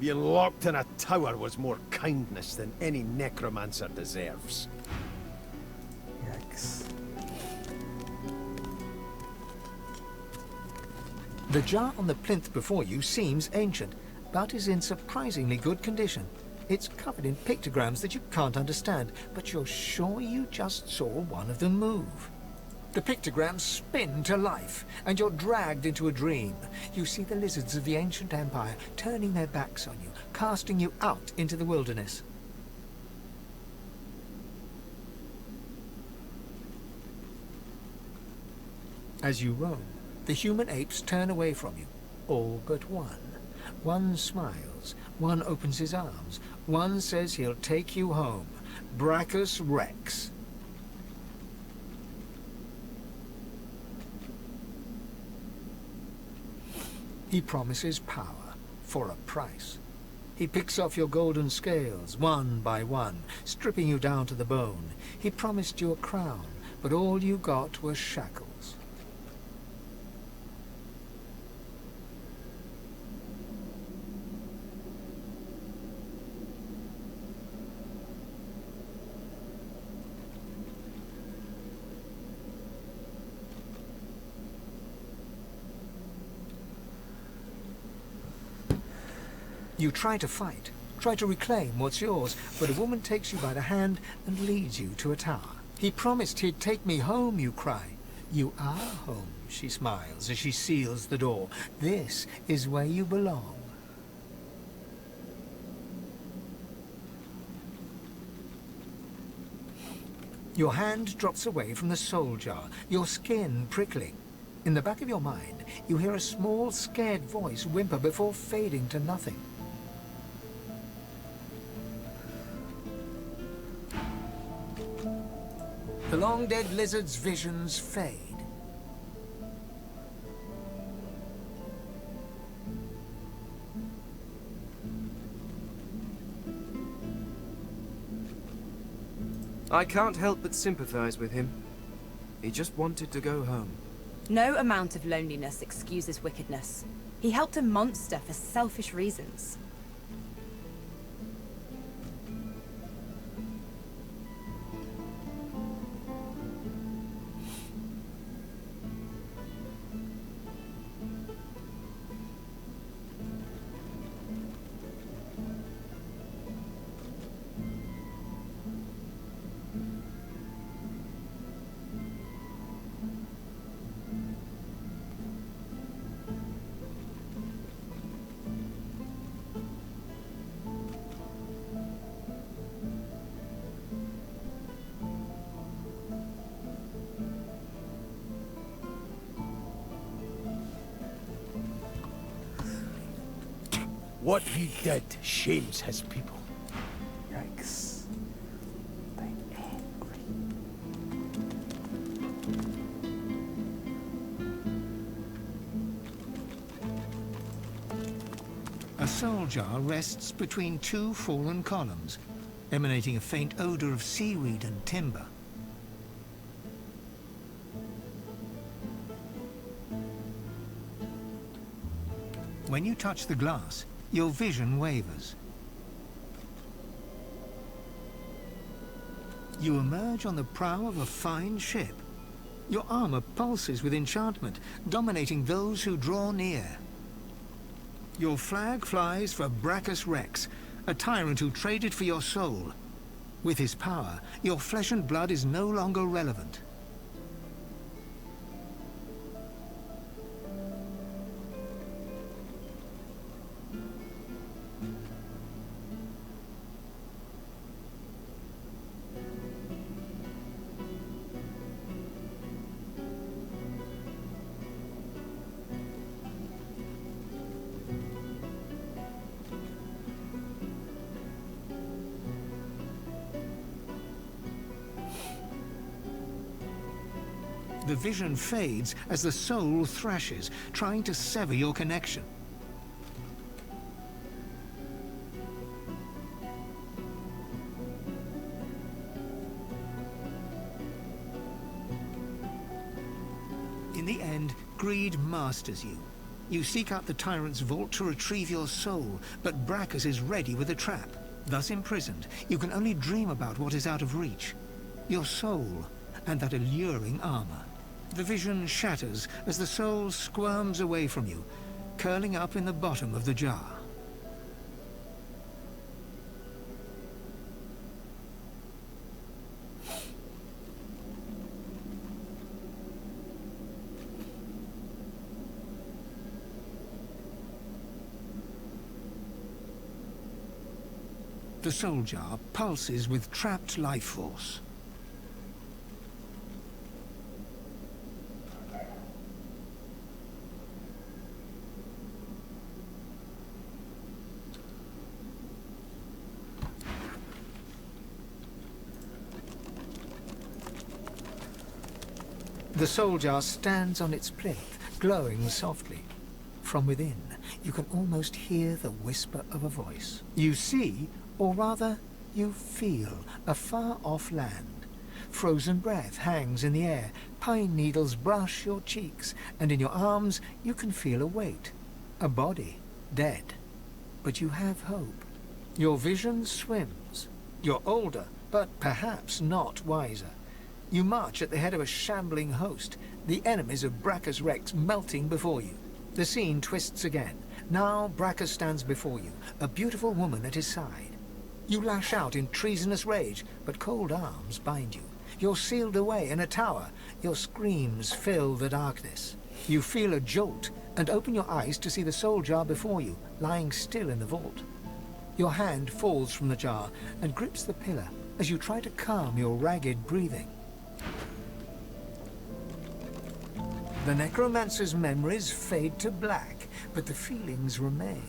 Being locked in a tower was more kindness than any necromancer deserves. Yikes. The jar on the plinth before you seems ancient, but is in surprisingly good condition. It's covered in pictograms that you can't understand, but you're sure you just saw one of them move. The pictograms spin to life, and you're dragged into a dream. You see the lizards of the ancient empire turning their backs on you, casting you out into the wilderness. As you roam, the human apes turn away from you, all but one. One smiles, one opens his arms, one says he'll take you home. BRACCUS Rex. He promises power for a price. He picks off your golden scales, one by one, stripping you down to the bone. He promised you a crown, but all you got were shackles. You try to fight, try to reclaim what's yours, but a woman takes you by the hand and leads you to a tower. He promised he'd take me home, you cry. You are home, she smiles as she seals the door. This is where you belong. Your hand drops away from the soul jar, your skin prickling. In the back of your mind, you hear a small, scared voice whimper before fading to nothing. The long-dead lizard's visions fade. I can't help but sympathize with him. He just wanted to go home. No amount of loneliness excuses wickedness. He helped a monster for selfish reasons. What he did shames his people. Yikes. A soul jar rests between two fallen columns, emanating a faint odor of seaweed and timber. When you touch the glass, your vision wavers. You emerge on the prow of a fine ship. Your armor pulses with enchantment, dominating those who draw near. Your flag flies for Braccus Rex, a tyrant who traded for your soul. With his power, your flesh and blood is no longer relevant. The vision fades as the soul thrashes, trying to sever your connection. In the end, greed masters you. You seek out the tyrant's vault to retrieve your soul, but Braccus is ready with a trap. Thus imprisoned, you can only dream about what is out of reach. Your soul and that alluring armor. The vision shatters as the soul squirms away from you, curling up in the bottom of the jar. The soul jar pulses with trapped life force. The soul jar stands on its plinth, glowing softly. From within, you can almost hear the whisper of a voice. You see, or rather, you feel, a far-off land. Frozen breath hangs in the air, pine needles brush your cheeks, and in your arms you can feel a weight. A body, dead. But you have hope. Your vision swims. You're older, but perhaps not wiser. You march at the head of a shambling host, the enemies of Braccus Rex melting before you. The scene twists again. Now Braccus stands before you, a beautiful woman at his side. You lash out in treasonous rage, but cold arms bind you. You're sealed away in a tower. Your screams fill the darkness. You feel a jolt and open your eyes to see the soul jar before you, lying still in the vault. Your hand falls from the jar and grips the pillar as you try to calm your ragged breathing. The necromancer's memories fade to black, but the feelings remain.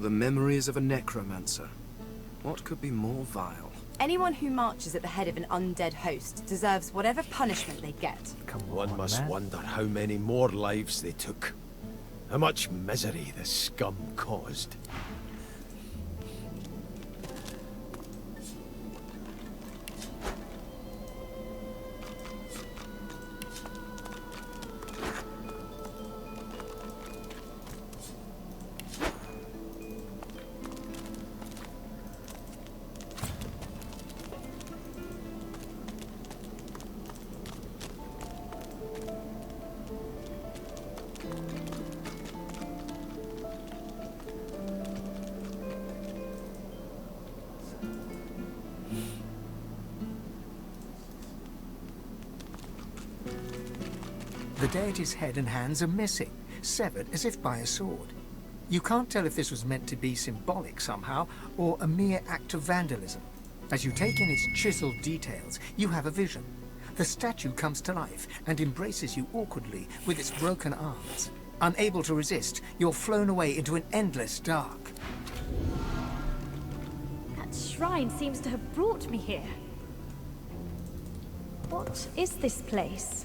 The memories of a necromancer. What could be more vile? Anyone who marches at the head of an undead host deserves whatever punishment they get. One must wonder how many more lives they took. How much misery the scum caused. The deity's head and hands are missing, severed as if by a sword. You can't tell if this was meant to be symbolic somehow, or a mere act of vandalism. As you take in its chiseled details, you have a vision. The statue comes to life and embraces you awkwardly with its broken arms. Unable to resist, you're flown away into an endless dark. That shrine seems to have brought me here. What is this place?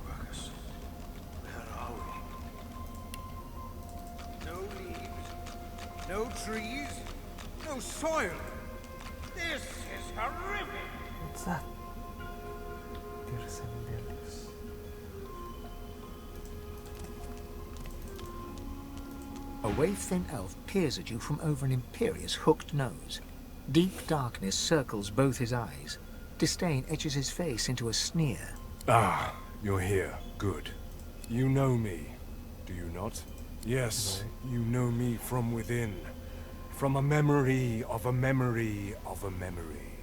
Braccus, where are we? No leaves, no trees, no soil. This is horrific! What's that? Divinity. A wave-thin elf peers at you from over an imperious hooked nose. Deep darkness circles both his eyes. Disdain etches his face into a sneer. Ah, you're here. Good. You know me, do you not? Yes, you know me from within. From a memory of a memory of a memory.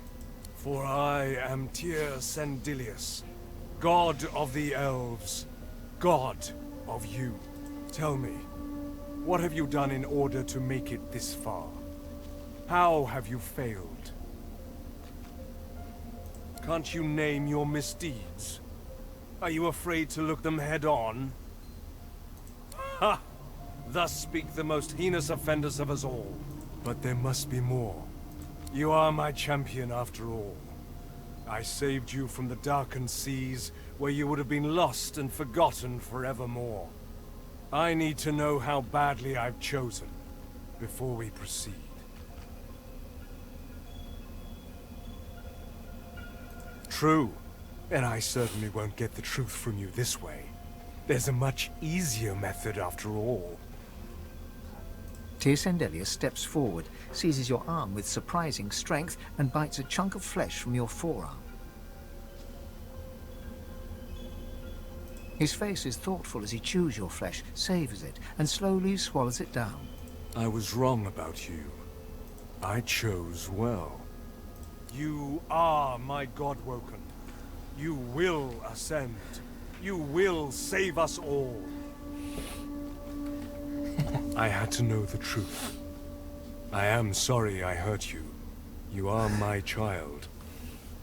For I am Tyr Sendilius, god of the elves, god of you. Tell me, what have you done in order to make it this far? How have you failed? Can't you name your misdeeds? Are you afraid to look them head on? Ha! Thus speak the most heinous offenders of us all. But there must be more. You are my champion after all. I saved you from the darkened seas, where you would have been lost and forgotten forevermore. I need to know how badly I've chosen, before we proceed. True, and I certainly won't get the truth from you this way. There's a much easier method after all. Tyr Sendilius steps forward, seizes your arm with surprising strength, and bites a chunk of flesh from your forearm. His face is thoughtful as he chews your flesh, savors it, and slowly swallows it down. I was wrong about you. I chose well. You are my Godwoken. You will ascend. You will save us all. I had to know the truth. I am sorry I hurt you. You are my child.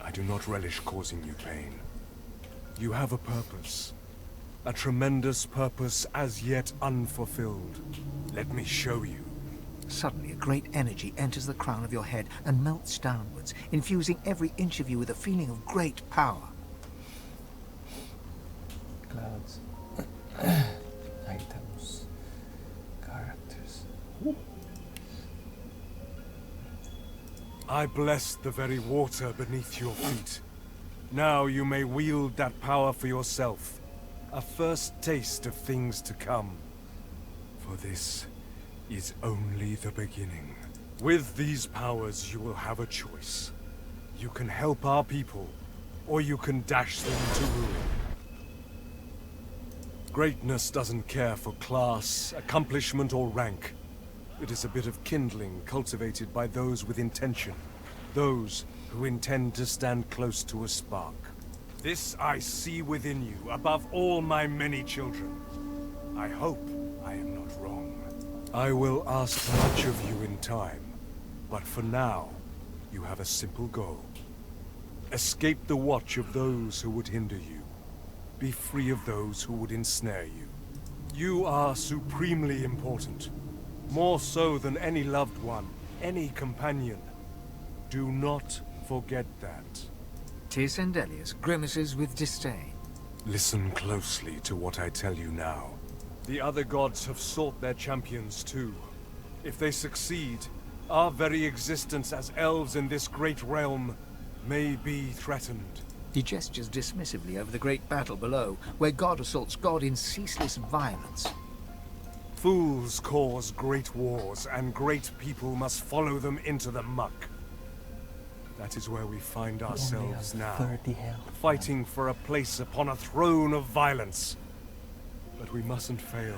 I do not relish causing you pain. You have a purpose. A tremendous purpose as yet unfulfilled. Let me show you. Suddenly, a great energy enters the crown of your head and melts downwards, infusing every inch of you with a feeling of great power. Clouds. Items. Characters. I bless the very water beneath your feet. Now you may wield that power for yourself. A first taste of things to come. For this is only the beginning. With these powers, you will have a choice. You can help our people, or you can dash them to ruin. Greatness doesn't care for class, accomplishment, or rank. It is a bit of kindling cultivated by those with intention. Those who intend to stand close to a spark. This I see within you, above all my many children. I hope I am not wrong. I will ask much of you in time, but for now, you have a simple goal. Escape the watch of those who would hinder you. Be free of those who would ensnare you. You are supremely important. More so than any loved one, any companion. Do not forget that. Tyr Sendilius grimaces with disdain. Listen closely to what I tell you now. The other gods have sought their champions too. If they succeed, our very existence as elves in this great realm may be threatened. He gestures dismissively over the great battle below, where God assaults God in ceaseless violence. Fools cause great wars, and great people must follow them into the muck. That is where we find ourselves now, 30 health. fighting for a place upon a throne of violence. But we mustn't fail,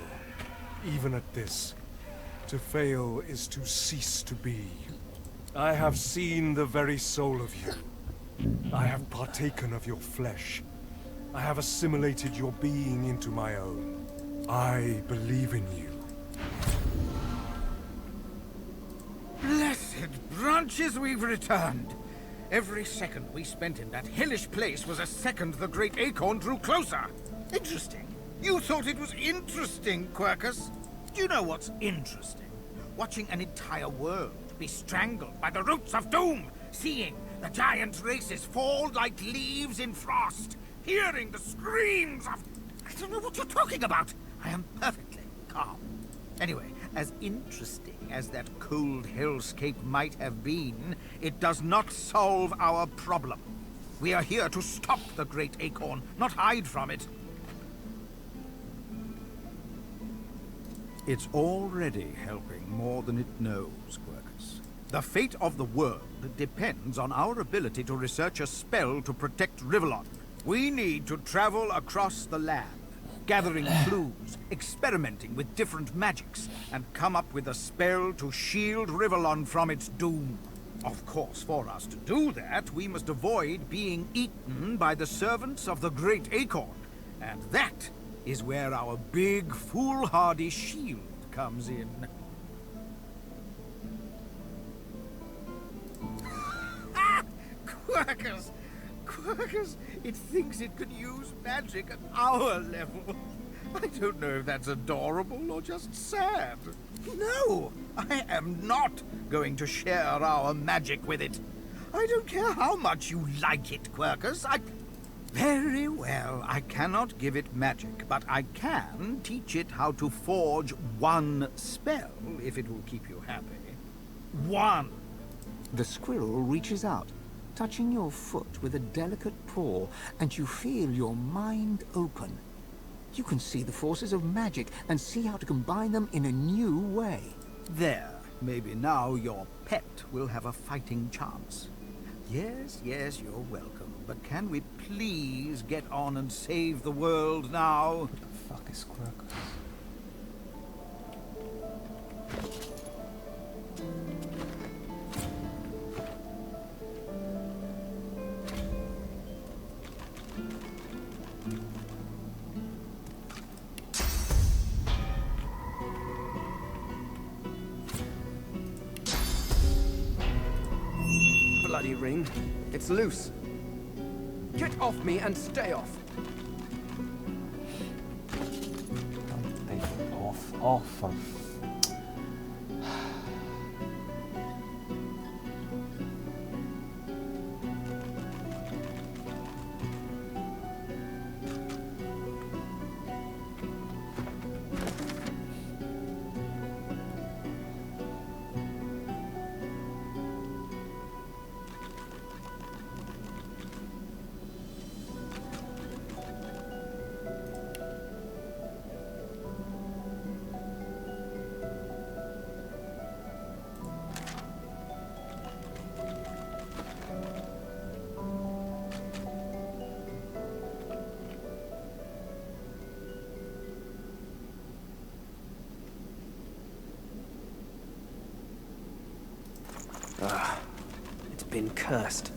even at this. To fail is to cease to be. I have seen the very soul of you. I have partaken of your flesh. I have assimilated your being into my own. I believe in you. Blessed branches, we've returned. Every second we spent in that hellish place was a second the great acorn drew closer. Interesting. You thought it was interesting, Quercus? Do you know what's interesting? Watching an entire world be strangled by the roots of doom, seeing the giant races fall like leaves in frost, hearing the screams of... I don't know what you're talking about. I am perfectly calm. Anyway, as interesting as that cold hellscape might have been, it does not solve our problem. We are here to stop the great acorn, not hide from it. It's already helping more than it knows, Quercus. The fate of the world depends on our ability to research a spell to protect Rivellon. We need to travel across the land, gathering clues, experimenting with different magics, and come up with a spell to shield Rivellon from its doom. Of course, for us to do that, we must avoid being eaten by the servants of the Great Acorn. And that is where our big, foolhardy shield comes in. Quercus! Quercus! It thinks it can use magic at our level. I don't know if that's adorable or just sad. No! I am not going to share our magic with it. I don't care how much you like it, Quercus. Very well, I cannot give it magic, but I can teach it how to forge one spell, if it will keep you happy. One! The squirrel reaches out, touching your foot with a delicate paw, and you feel your mind open. You can see the forces of magic and see how to combine them in a new way. There. Maybe now your pet will have a fighting chance. Yes, yes, you're welcome. But can we please get on and save the world now? What the fuck is Quercus? Bloody ring. It's loose. Get off me and stay off. Don't take it off for... It's been cursed.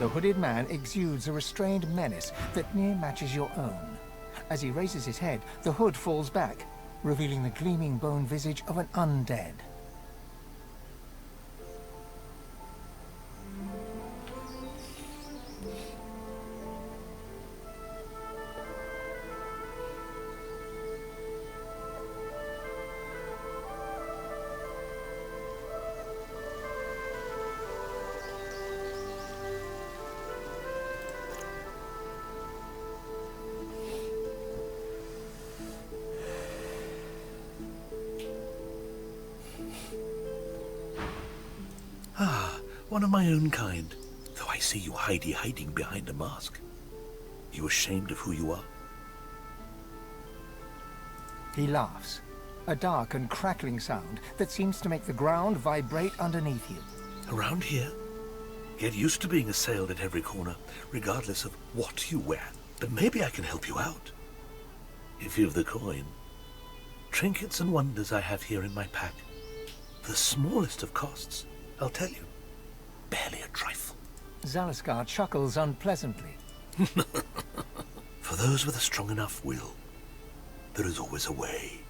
The hooded man exudes a restrained menace that near matches your own. As he raises his head, the hood falls back, revealing the gleaming bone visage of an undead. One of my own kind, though I see you hiding behind a mask. You ashamed of who you are? He laughs, a dark and crackling sound that seems to make the ground vibrate underneath you. Around here, get used to being assailed at every corner, regardless of what you wear. But maybe I can help you out. If you've the coin. Trinkets and wonders I have here in my pack. The smallest of costs, I'll tell you. Barely a trifle. Zalaskar chuckles unpleasantly. For those with a strong enough will, there is always a way.